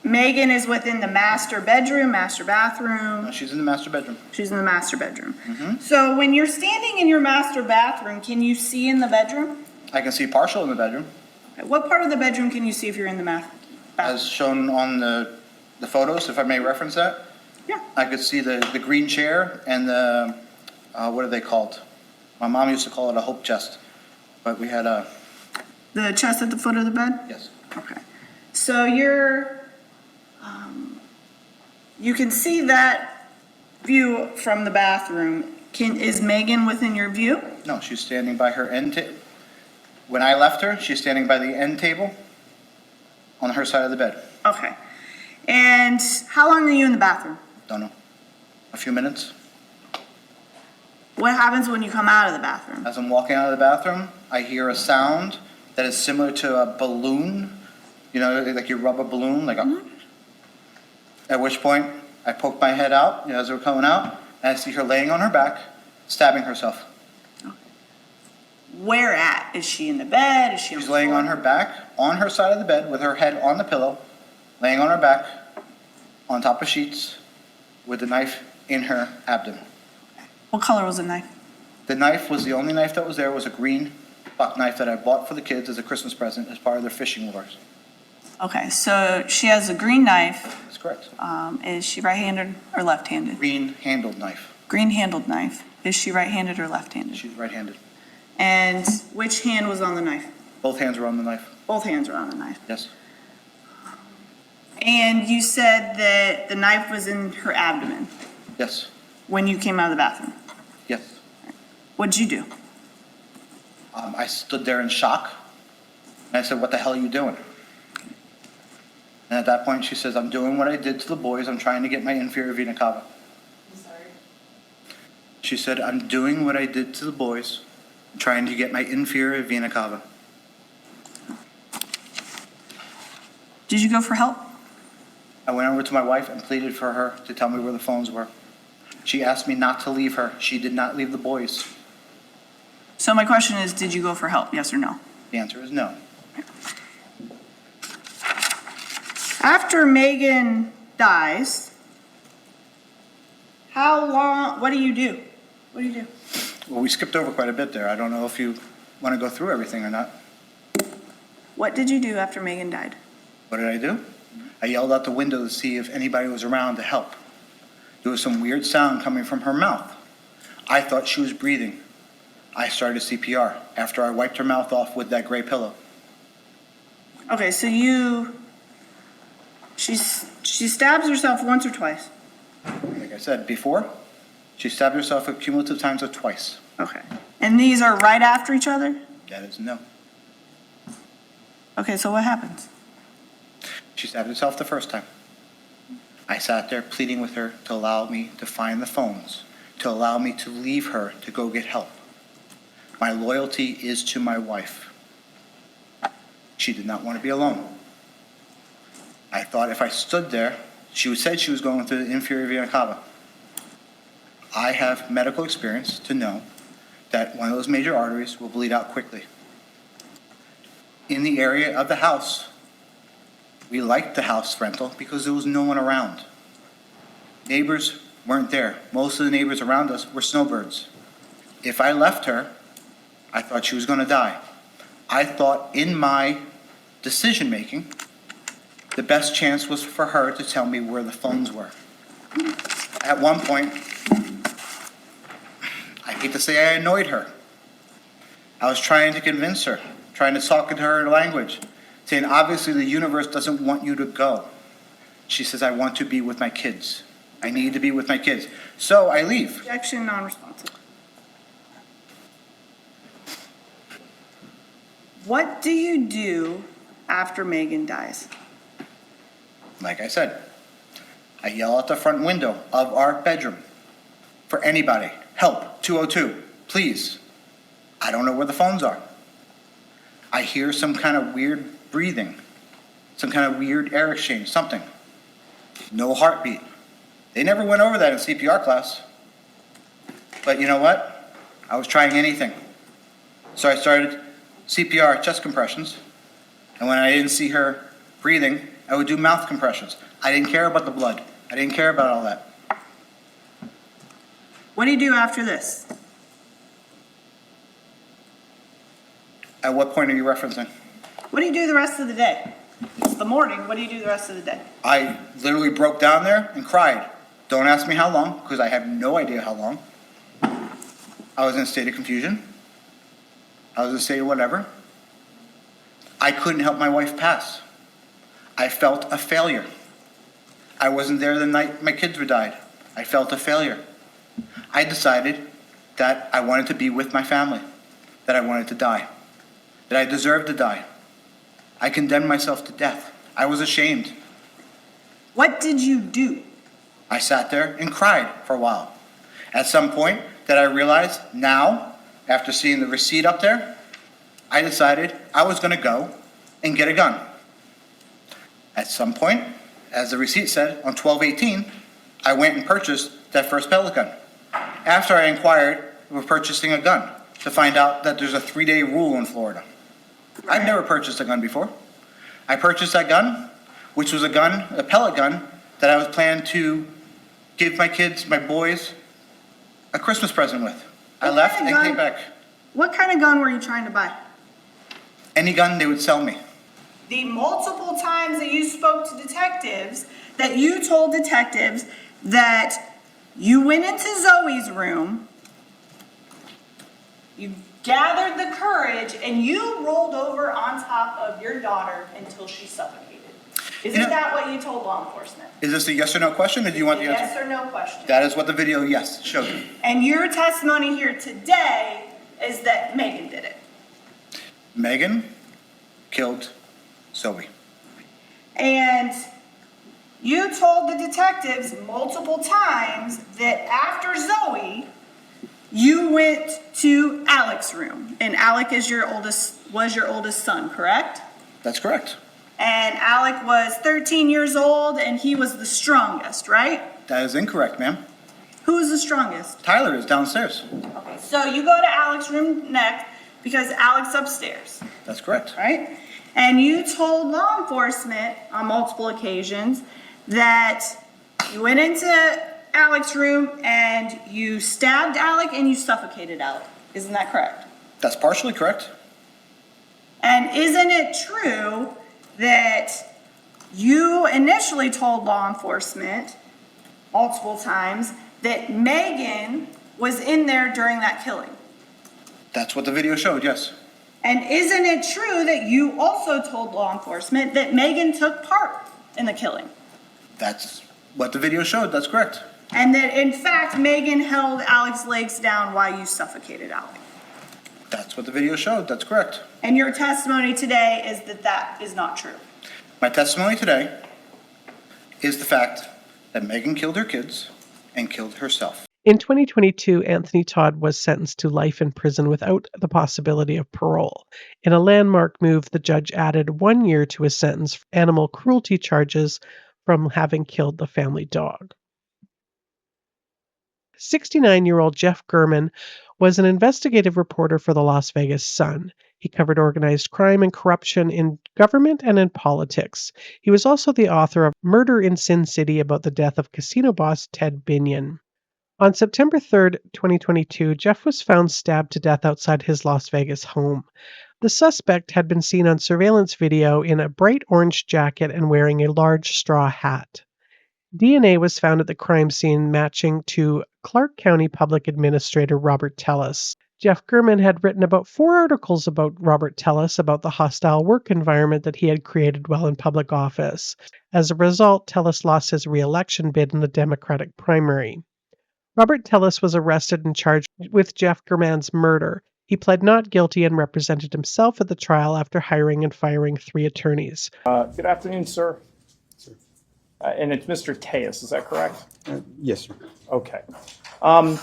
Megan is within the master bedroom, master bathroom. No, she's in the master bedroom. She's in the master bedroom. Mm-hmm. So when you're standing in your master bathroom, can you see in the bedroom? I can see partial in the bedroom. Okay. What part of the bedroom can you see if you're in the bathroom? As shown on the photos, if I may reference that. Yeah. I could see the green chair and the, what are they called? My mom used to call it a hope chest, but we had The chest at the foot of the bed? Yes. Okay. So you can see that view from the bathroom. Is Megan within your view? No, she's standing by her end table. When I left her, she's standing by the end table on her side of the bed. Okay. And how long are you in the bathroom? Don't know. A few minutes. What happens when you come out of the bathroom? As I'm walking out of the bathroom, I hear a sound that is similar to a balloon. You know, like you rub a balloon, like a... At which point, I poke my head out, you know, as we're coming out, and I see her laying on her back, stabbing herself. Where at? Is she in the bed? Is she on She's the laying floor? on her back, on her side of the bed, with her head on the pillow, laying on her back, on top of sheets, with the knife in her abdomen. What color was the knife? The knife was the only knife that was there, was a green buck knife that I bought for the kids as a Christmas present as part of their fishing lures. Okay, so she has a green knife. That's correct. Is she right-handed or left-handed? Green-handled knife. Green-handled knife. Is she right-handed or left-handed? She's right-handed. And which hand was on the knife? Both hands were on the knife. Both hands were on the knife. Yes. And you said that the knife was in her abdomen Yes. when you came out of the bathroom. Yes. What'd you do? I stood there in shock, and I said, "What the hell are you doing?" And at that point, she says, "I'm doing what I did to the boys. I'm trying to get my inferior vena cava." I'm sorry. She said, "I'm doing what I did to the boys. I'm trying to get my inferior vena cava." Did you go for help? I went over to my wife and pleaded for her to tell me where the phones were. She asked me not to leave her. She did not leave the boys. So my question is, did you go for help, yes or no? The answer is no. After Megan dies, what do you do? What do you do? Well, we skipped over quite a bit there. I don't know if you want to go through everything or not. What did you do after Megan died? What did I do? I yelled out the window to see if anybody was around to help. There was some weird sound coming from her mouth. I thought she was breathing. I started CPR after I wiped her mouth off with that gray pillow. Okay, so she stabs herself once or twice? Like I said before, she stabbed herself a cumulative times of twice. Okay. And these are right after each other? That is no. Okay, so what happens? She stabbed herself the first time. I sat there pleading with her to allow me to find the phones, to allow me to leave her to go get help. My loyalty is to my wife. She did not want to be alone. I thought if I stood there, she said she was going through the inferior vena cava. I have medical experience to know that one of those major arteries will bleed out quickly. In the area of the house, we liked the house rental because there was no one around. Neighbors weren't there. Most of the neighbors around us were snowbirds. If I left her, I thought she was going to die. I thought in my decision-making, the best chance was for her to tell me where the phones were. At one point, I hate to say I annoyed her. I was trying to convince her, trying to talk in her language, saying, obviously the universe doesn't want you to go. She says, I want to be with my kids. I need to be with my kids. So I leave. Objection, non-responsive. What do you do after Megan dies? Like I said, I yell out the front window of our bedroom for anybody. Help, 202, please. I don't know where the phones are. I hear some kind of weird breathing, some kind of weird air exchange, something. No heartbeat. They never went over that in CPR class. But you know what? I was trying anything. So I started CPR chest compressions. And when I didn't see her breathing, I would do mouth compressions. I didn't care about the blood. I didn't care about all that. What do you do after this? At what point are you referencing? What do you do the rest of the day? It's the morning. What do you do the rest of the day? I literally broke down there and cried. Don't ask me how long, because I have no idea how long. I was in a state of confusion. I was in a state of whatever. I couldn't help my wife pass. I felt a failure. I wasn't there the night my kids were died. I felt a failure. I decided that I wanted to be with my family, that I wanted to die, that I deserved to die. I condemned myself to death. I was ashamed. What did you do? I sat there and cried for a while. At some point that I realized now, after seeing the receipt up there, I decided I was going to go and get a gun. At some point, as the receipt said, on 12/18, I went and purchased that first pellet gun. After I inquired of purchasing a gun to find out that there's a 3-day rule in Florida. I've never purchased a gun before. I purchased that gun, which was a pellet gun, that I was planning to give my kids, my boys, a Christmas present with. I left and came back. What kind of gun were you trying to buy? Any gun they would sell me. The multiple times that you spoke to detectives, that you told detectives that you went into Zoe's room, you gathered the courage, and you rolled over on top of your daughter until she suffocated. Isn't that what you told law enforcement? Is this a yes or no question, or do you want the answer? Yes or no question. That is what the video, yes, showed you. And your testimony here today is that Megan did it. Megan killed Zoe. And you told the detectives multiple times that after Zoe, you went to Alec's room, and Alec was your oldest son, correct? That's correct. And Alec was 13 years old, and he was the strongest, right? That is incorrect, ma'am. Who is the strongest? Tyler is downstairs. Okay, so you go to Alec's room next because Alec's upstairs. That's correct. Right? And you told law enforcement on multiple occasions that you went into Alec's room and you stabbed Alec and you suffocated Alec. Isn't that correct? That's partially correct. And isn't it true that you initially told law enforcement multiple times that Megan was in there during that killing? That's what the video showed, yes. And isn't it true that you also told law enforcement that Megan took part in the killing? That's what the video showed, that's correct. And that, in fact, Megan held Alec's legs down while you suffocated Alec? That's what the video showed, that's correct. And your testimony today is that that is not true? My testimony today is the fact that Megan killed her kids and killed herself. In 2022, Anthony Todd was sentenced to life in prison without the possibility of parole. In a landmark move, the judge added 1 year to his sentence for animal cruelty charges from having killed the family dog. 69-year-old Jeff Gurman was an investigative reporter for the Las Vegas Sun. He covered organized crime and corruption in government and in politics. He was also the author of Murder in Sin City about the death of casino boss Ted Binion. On September 3rd, 2022, Jeff was found stabbed to death outside his Las Vegas home. The suspect had been seen on surveillance video in a bright orange jacket and wearing a large straw hat. DNA was found at the crime scene matching to Clark County Public Administrator Robert Tellis. Jeff Gurman had written about 4 articles about Robert Tellis about the hostile work environment that he had created while in public office. As a result, Tellis lost his re-election bid in the Democratic primary. Robert Tellis was arrested and charged with Jeff Gurman's murder. He pled not guilty and represented himself at the trial after hiring and firing 3 attorneys. Good afternoon, sir. And it's Mr. Tejas, is that correct? Yes, sir. Okay. I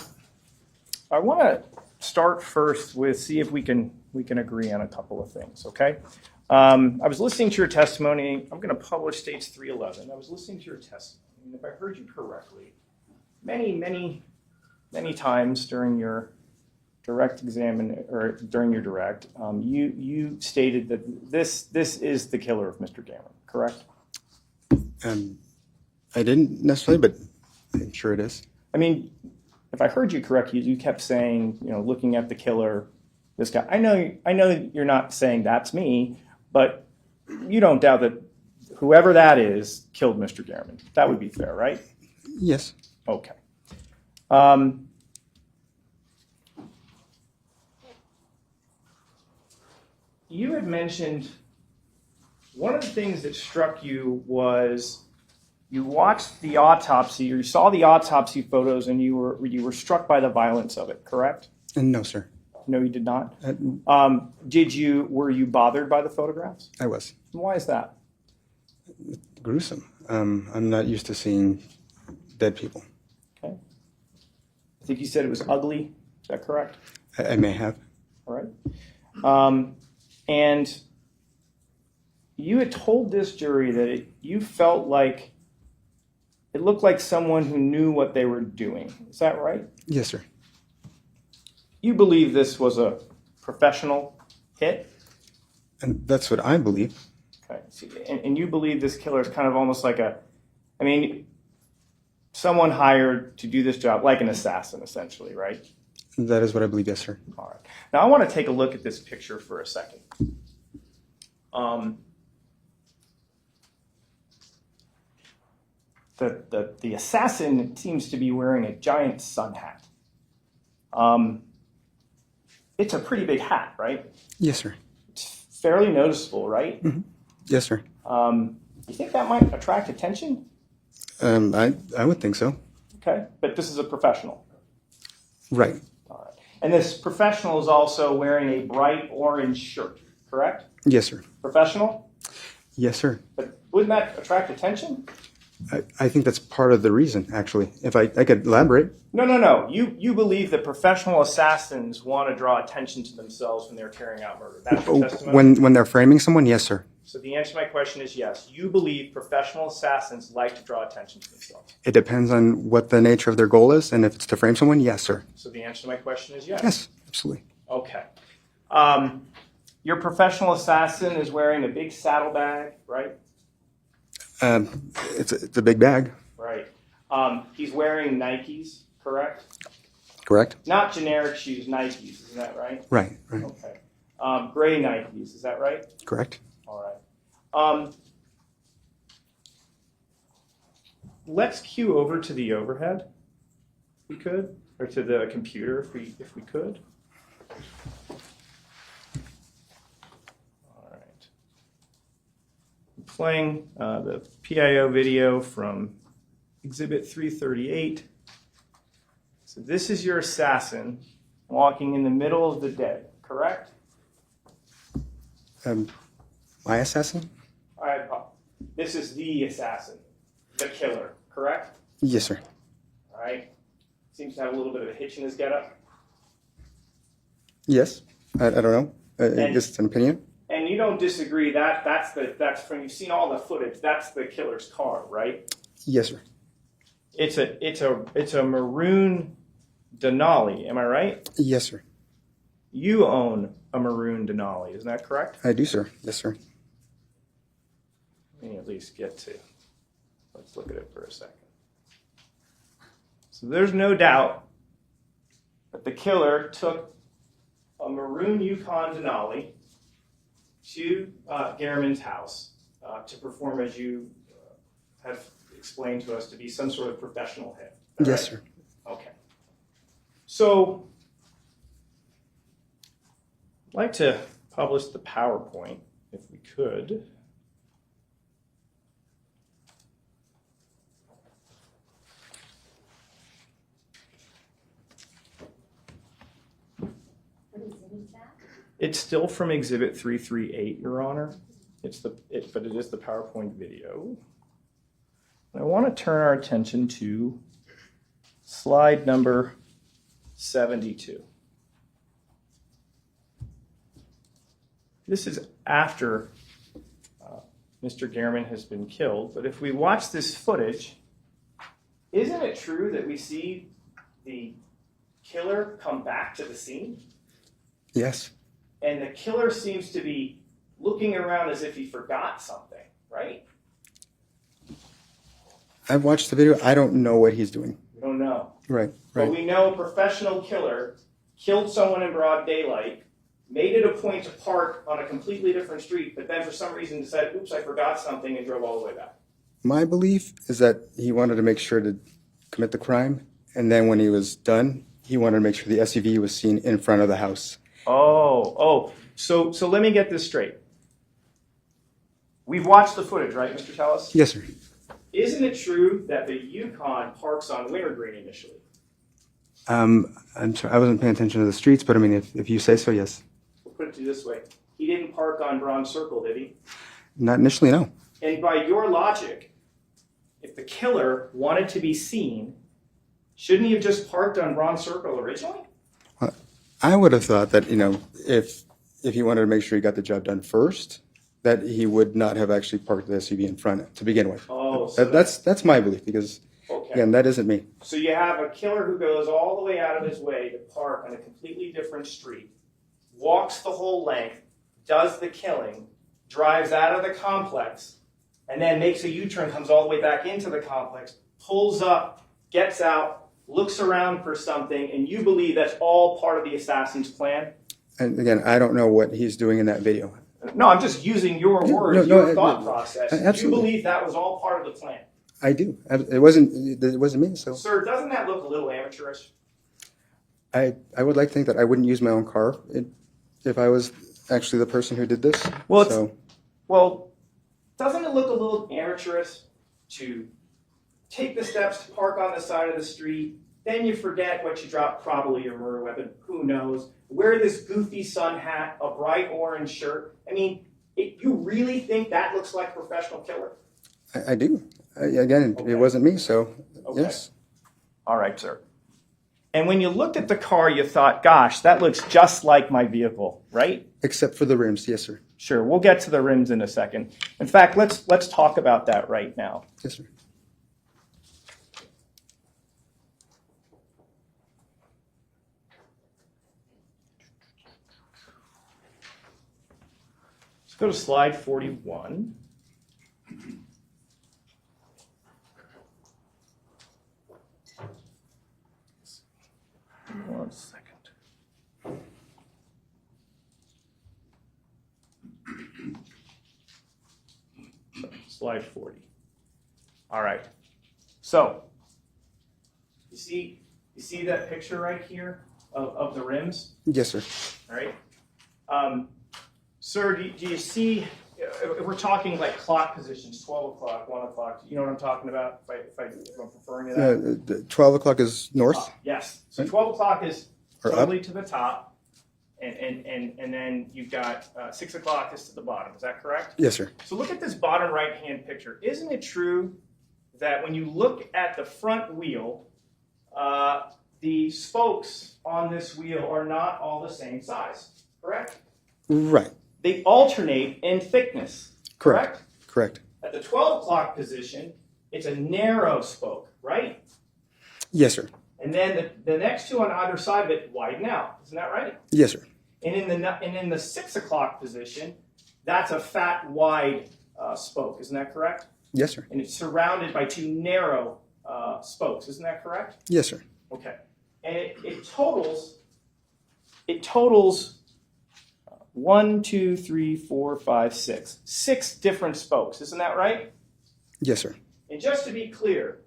want to start first with see if we can agree on a couple of things, okay? I was listening to your testimony. I'm going to publish States 311. I was listening to your testimony, and if I heard you correctly, many times during your direct examine or during your direct, you stated that this is the killer of Mr. Gammon, correct? I didn't necessarily, but I'm sure it is. I mean, if I heard you correctly, you kept saying, looking at the killer, this guy. I know that you're not saying that's me, but you don't doubt that whoever that is killed Mr. Gammon. That would be fair, right? Yes. Okay. You had mentioned one of the things that struck you was you watched the autopsy, or you saw the autopsy photos, and you were struck by the violence of it, correct? No, sir. No, you did not? Were you bothered by the photographs? I was. Why is that? Gruesome. I'm not used to seeing dead people. Okay. I think you said it was ugly. Is that correct? I may have. All right. And you had told this jury that you felt like it looked like someone who knew what they were doing. Is that right? Yes, sir. You believe this was a professional hit? And that's what I believe. Okay. And you believe this killer is kind of almost like someone hired to do this job, like an assassin, essentially, right? That is what I believe, yes, sir. All right. Now, I want to take a look at this picture for a second. The assassin seems to be wearing a giant sun hat. It's a pretty big hat, right? Yes, sir. It's fairly noticeable, right? Mm-hmm. Yes, sir. You think that might attract attention? I would think so. Okay, but this is a professional. Right. All right. And this professional is also wearing a bright orange shirt, correct? Yes, sir. Professional? Yes, sir. But wouldn't that attract attention? I think that's part of the reason, actually. If I could elaborate. No. You believe that professional assassins want to draw attention to themselves when they're carrying out murder. That's your testimony? When they're framing someone, yes, sir. So the answer to my question is yes. You believe professional assassins like to draw attention to themselves. It depends on what the nature of their goal is, and if it's to frame someone, yes, sir. So the answer to my question is yes. Yes, absolutely. Okay. Your professional assassin is wearing a big saddlebag, right? It's a big bag. Right. He's wearing Nikes, correct? Correct. Not generic shoes, Nikes, isn't that right? Right. Okay. Gray Nikes, is that right? Correct. All right. Let's cue over to the overhead, if we could, or to the computer, if we could. All right. I'm playing the PIO video from Exhibit 338. So this is your assassin walking in the middle of the day, correct? My assassin? All right, this is the assassin, the killer, correct? Yes, sir. All right. Seems to have a little bit of a hitch in his getup. Yes. I don't know. I guess it's an opinion. And you don't disagree that's from, you've seen all the footage, that's the killer's car, right? Yes, sir. It's a maroon Denali, am I right? Yes, sir. You own a maroon Denali, isn't that correct? I do, sir. Yes, sir. Let me at least let's look at it for a second. So there's no doubt that the killer took a maroon Yukon Denali to Gehrman's house to perform, as you have explained to us, to be some sort of professional hit. Yes, sir. Okay. So I'd like to publish the PowerPoint, if we could. It's still from Exhibit 338, Your Honor. But it is the PowerPoint video. I want to turn our attention to slide number 72. This is after Mr. Gehrman has been killed, but if we watch this footage, isn't it true that we see the killer come back to the scene? Yes. And the killer seems to be looking around as if he forgot something, right? I've watched the video. I don't know what he's doing. We don't know. Right. But we know a professional killer killed someone in broad daylight, made it a point to park on a completely different street, but then for some reason decided, oops, I forgot something, and drove all the way back. My belief is that he wanted to make sure to commit the crime, and then when he was done, he wanted to make sure the SUV was seen in front of the house. So let me get this straight. We've watched the footage, right, Mr. Tellis? Yes, sir. Isn't it true that the Yukon parks on Wintergreen initially? I'm sorry, I wasn't paying attention to the streets, but I mean, if you say so, yes. We'll put it to you this way. He didn't park on Bronze Circle, did he? Not initially, no. And by your logic, if the killer wanted to be seen, shouldn't he have just parked on Bronze Circle originally? I would have thought that, if he wanted to make sure he got the job done first, that he would not have actually parked the SUV in front to begin with. Oh, so that's my belief, because, again, that isn't me. So you have a killer who goes all the way out of his way to park on a completely different street, walks the whole length, does the killing, drives out of the complex, and then makes a U-turn, comes all the way back into the complex, pulls up, gets out, looks around for something, and you believe that's all part of the assassin's plan? And again, I don't know what he's doing in that video. No, I'm just using your words, your thought process. Absolutely. You believe that was all part of the plan? I do. It wasn't me, so. Sir, doesn't that look a little amateurish? I would like to think that I wouldn't use my own car if I was actually the person who did this. Well, doesn't it look a little amateurish to take the steps to park on the side of the street, then you forget what you dropped, probably your murder weapon, who knows, wear this goofy sun hat, a bright orange shirt. I mean, you really think that looks like a professional killer? I do. It wasn't me, so yes. All right, sir. And when you looked at the car, you thought, gosh, that looks just like my vehicle, right? Except for the rims, yes, sir. Sure, we'll get to the rims in a second. In fact, let's talk about that right now. Yes, sir. Let's go to slide 41. One second. Slide 40. All right. So, you see that picture right here of the rims? Yes, sir. All right. Sir, do you see, if we're talking like clock positions, 12 o'clock, 1 o'clock, you know what I'm talking about if I'm referring to that? 12 o'clock is north? Yes. So 12 o'clock is Or totally up? to the top, and then you've got 6 o'clock is to the bottom. Is that correct? Yes, sir. So look at this bottom right-hand picture. Isn't it true that when you look at the front wheel, the spokes on this wheel are not all the same size, correct? Right. They alternate in thickness, correct? Correct. At the 12 o'clock position, it's a narrow spoke, right? Yes, sir. And then the next two on either side of it widen out. Isn't that right? Yes, sir. And in the 6 o'clock position, that's a fat, wide spoke. Isn't that correct? Yes, sir. And it's surrounded by two narrow spokes. Isn't that correct? Yes, sir. Okay. And it totals 1, 2, 3, 4, 5, 6. 6 different spokes. Isn't that right? Yes, sir. And just to be clear,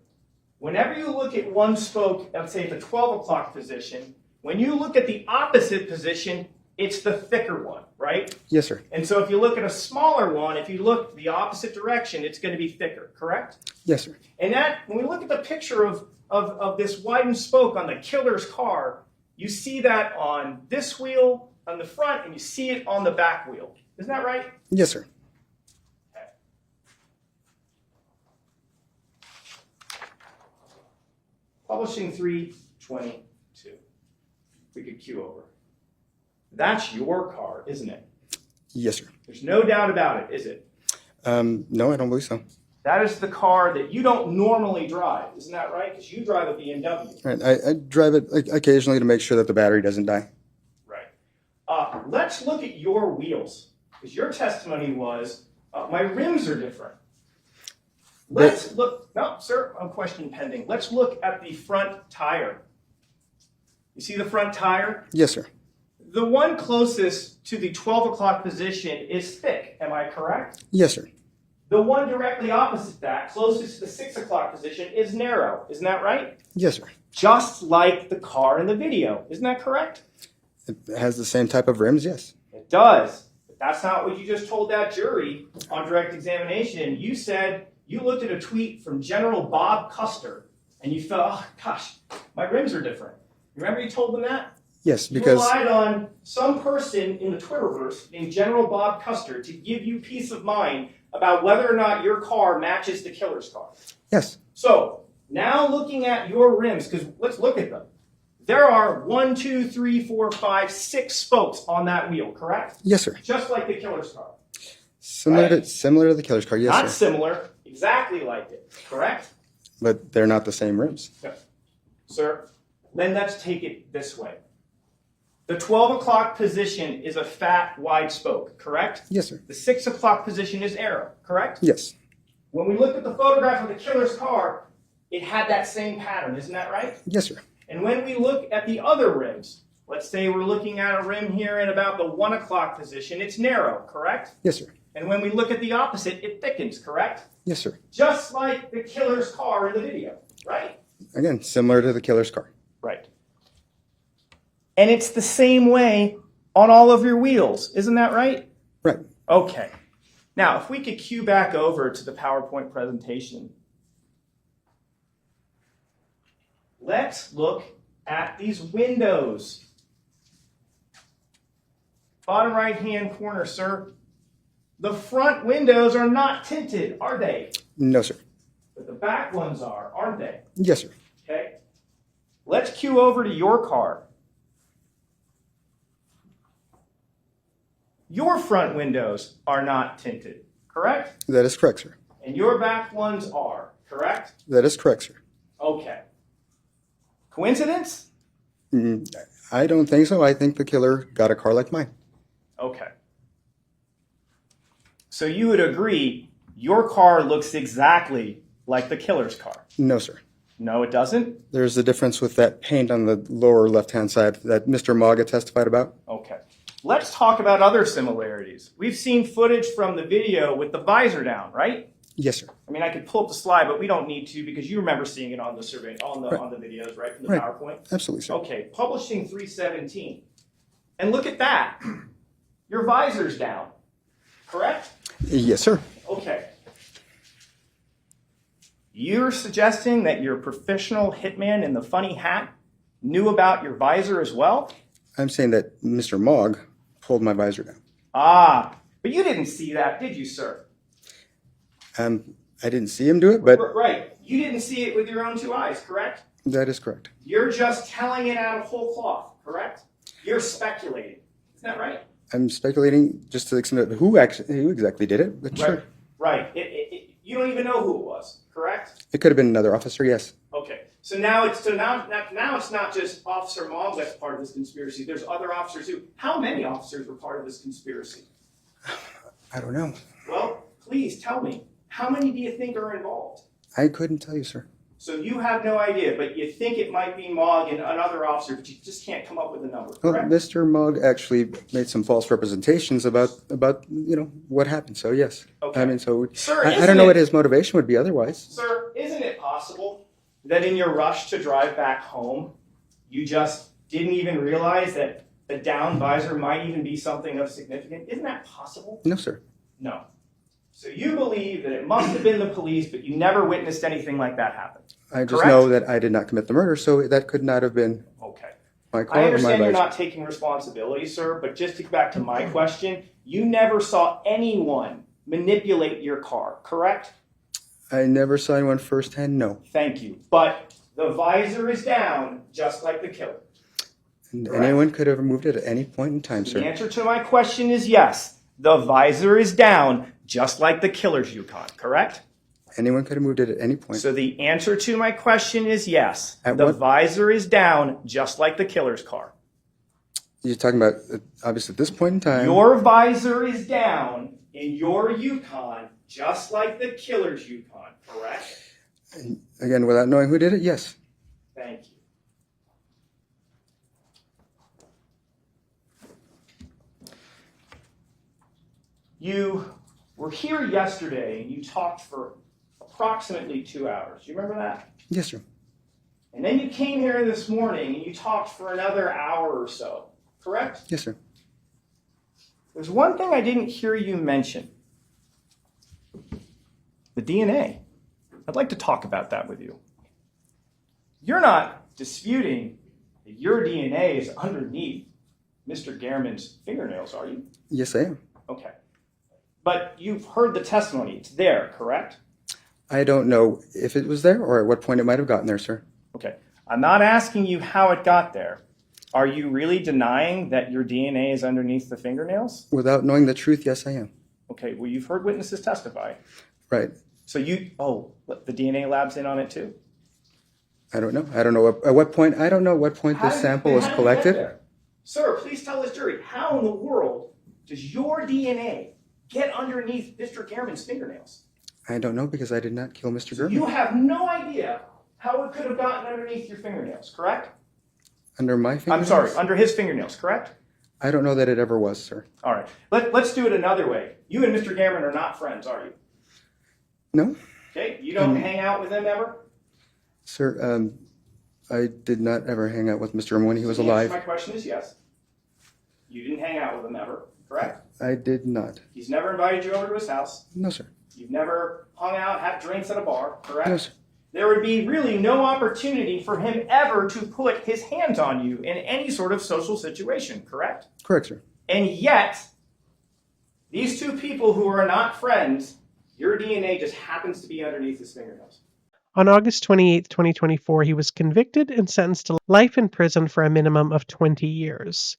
whenever you look at one spoke, let's say at the 12 o'clock position, when you look at the opposite position, it's the thicker one, right? Yes, sir. And so if you look at a smaller one, if you look the opposite direction, it's going to be thicker, correct? Yes, sir. And that, when we look at the picture of this widened spoke on the killer's car, you see that on this wheel on the front, and you see it on the back wheel. Isn't that right? Yes, sir. Okay. Publishing 322. We could cue over. That's your car, isn't it? Yes, sir. There's no doubt about it, is it? No, I don't believe so. That is the car that you don't normally drive. Isn't that right? Because you drive a BMW. Right. I drive it occasionally to make sure that the battery doesn't die. Right. Let's look at your wheels. Because your testimony was, my rims are different. Let's look. No, sir, I'm question pending. Let's look at the front tire. You see the front tire? Yes, sir. The one closest to the 12 o'clock position is thick. Am I correct? Yes, sir. The one directly opposite that, closest to the 6 o'clock position, is narrow. Isn't that right? Yes, sir. Just like the car in the video. Isn't that correct? It has the same type of rims, yes. It does. The That's not what you just told that jury on direct examination. You said you looked at a tweet from General Bob Custer and you felt, oh gosh, my rims are different. Remember you told them that? Yes, You because relied on some person in the Twitterverse named General Bob Custer to give you peace of mind about whether or not your car matches the killer's car. yes, So now looking at your rims, because let's look at them. There are 1, 2, 3, 4, 5, 6 spokes on that wheel, correct? yes, sir. Just like the killer's car. Similar to the killer's car, yes, Not sir. similar, exactly like it, correct? But they're not the same rims. Okay. Sir, then let's take it this way. The 12 o'clock position is a fat, wide spoke, correct? Yes, sir. The 6 o'clock position is arrow, correct? Yes, When we looked at the photograph of the killer's car, it had that same pattern, isn't that right? yes, sir. And when we look at the other rims, let's say we're looking at a rim here in about the 1 o'clock position, it's narrow, correct? Yes, sir. And when we look at the opposite, it thickens, correct? Yes, sir. Just like the killer's car in the video, right? Again, similar to the killer's car. Right. And it's the same way on all of your wheels, isn't that right? Right. Okay. Now, if we could cue back over to the PowerPoint presentation, let's look at these windows. Bottom right-hand corner, sir. The front windows are not tinted, are they? No, sir. But the back ones are, aren't they? Yes, sir. Okay. Let's cue over to your car. Your front windows are not tinted, correct? That is correct, sir. And your back ones are, correct? That is correct, sir. Okay. Coincidence? I don't think so. I think the killer got a car like mine. Okay. So you would agree your car looks exactly like the killer's car? No, sir. No, it doesn't? There's a difference with that paint on the lower left-hand side that Mr. Maga testified about. Okay. Let's talk about other similarities. We've seen footage from the video with the visor down, right? Yes, sir. I mean, I could pull up the slide, but we don't need to because you remember seeing it on the survey, on the videos, right, from the Right. PowerPoint? Absolutely, sir. Okay, publishing 317. And look at that. Your visor's down, correct? Yes, sir. Okay. You're suggesting that your professional hitman in the funny hat knew about your visor as well? I'm saying that Mr. Mogg pulled my visor down. Ah, but you didn't see that, did you, sir? I didn't see him do it, but Right. You didn't see it with your own 2 eyes, correct? that is correct. You're just telling it out of whole cloth, correct? You're speculating. Isn't that right? I'm speculating just to the extent of who exactly did it, but sure. Right. You don't even know who it was, correct? It could have been another officer, yes. Okay. So now it's not just Officer Mogg that's part of this conspiracy. There's other officers too. How many officers were part of this conspiracy? I don't know. Well, please tell me. How many do you think are involved? I couldn't tell you, sir. So you have no idea, but you think it might be Mogg and another officer, but you just can't come up with a number, Well, correct? Mr. Mogg actually made some false representations about what happened. So yes, Okay. I mean, so Sir, I isn't don't know it- what his motivation would be otherwise. Sir, isn't it possible that in your rush to drive back home, you just didn't even realize that the down visor might even be something of significance? Isn't that possible? No, sir. No. So you believe that it must have been the police, but you never witnessed anything like that happen. I just Correct? know that I did not commit the murder, so that could not have been Okay. my I car or my understand you're visor. not taking responsibility, sir, but just to get back to my question, you never saw anyone manipulate your car, correct? I never saw anyone firsthand. No, Thank you. But the visor is down, just like the killer. and Correct. anyone could have removed it at any point in time, The sir. answer to my question is yes. The visor is down, just like the killer's Yukon, correct? Anyone could have moved it at any point. So the answer to my question is yes. At The what- visor is down, just like the killer's car. You're talking about obviously at this point in time. Your visor is down in your Yukon, just like the killer's Yukon, correct? Again, without knowing who did it, yes. Thank you. You were here yesterday and you talked for approximately 2 hours. You remember that? Yes, sir. And then you came here this morning and you talked for another hour or so, correct? Yes, sir. There's one thing I didn't hear you mention. The DNA. I'd like to talk about that with you. You're not disputing that your DNA is underneath Mr. Gehrman's fingernails, are you? Yes, I am. Okay. But you've heard the testimony. It's there, correct? I don't know if it was there or at what point it might have gotten there, sir. Okay. I'm not asking you how it got there. Are you really denying that your DNA is underneath the fingernails? Without knowing the truth, yes, I am. Okay, well, you've heard witnesses testify. Right. So the DNA lab's in on it too? I don't know. I don't know at what point. I don't know what point this sample was collected. Sir, please tell this jury, how in the world does your DNA get underneath Mr. Gehrman's fingernails? I don't know because I did not kill Mr. Gehrman. You have no idea how it could have gotten underneath your fingernails, correct? Under my fingernails? I'm sorry, under his fingernails, correct? I don't know that it ever was, sir. All right. Let's do it another way. You and Mr. Gehrman are not friends, are you? No. Okay, you don't hang out with him ever? Sir, I did not ever hang out with Mr. Gehrman when he was The answer alive. to my question is yes. You didn't hang out with him ever, correct? I did not. He's never invited you over to his house. No, sir. You've never hung out, had drinks at a bar, correct? No, sir. There would be really no opportunity for him ever to put his hands on you in any sort of social situation, correct? Correct, sir. And yet, these two people who are not friends, your DNA just happens to be underneath his fingernails. On August 28, 2024, he was convicted and sentenced to life in prison for a minimum of 20 years.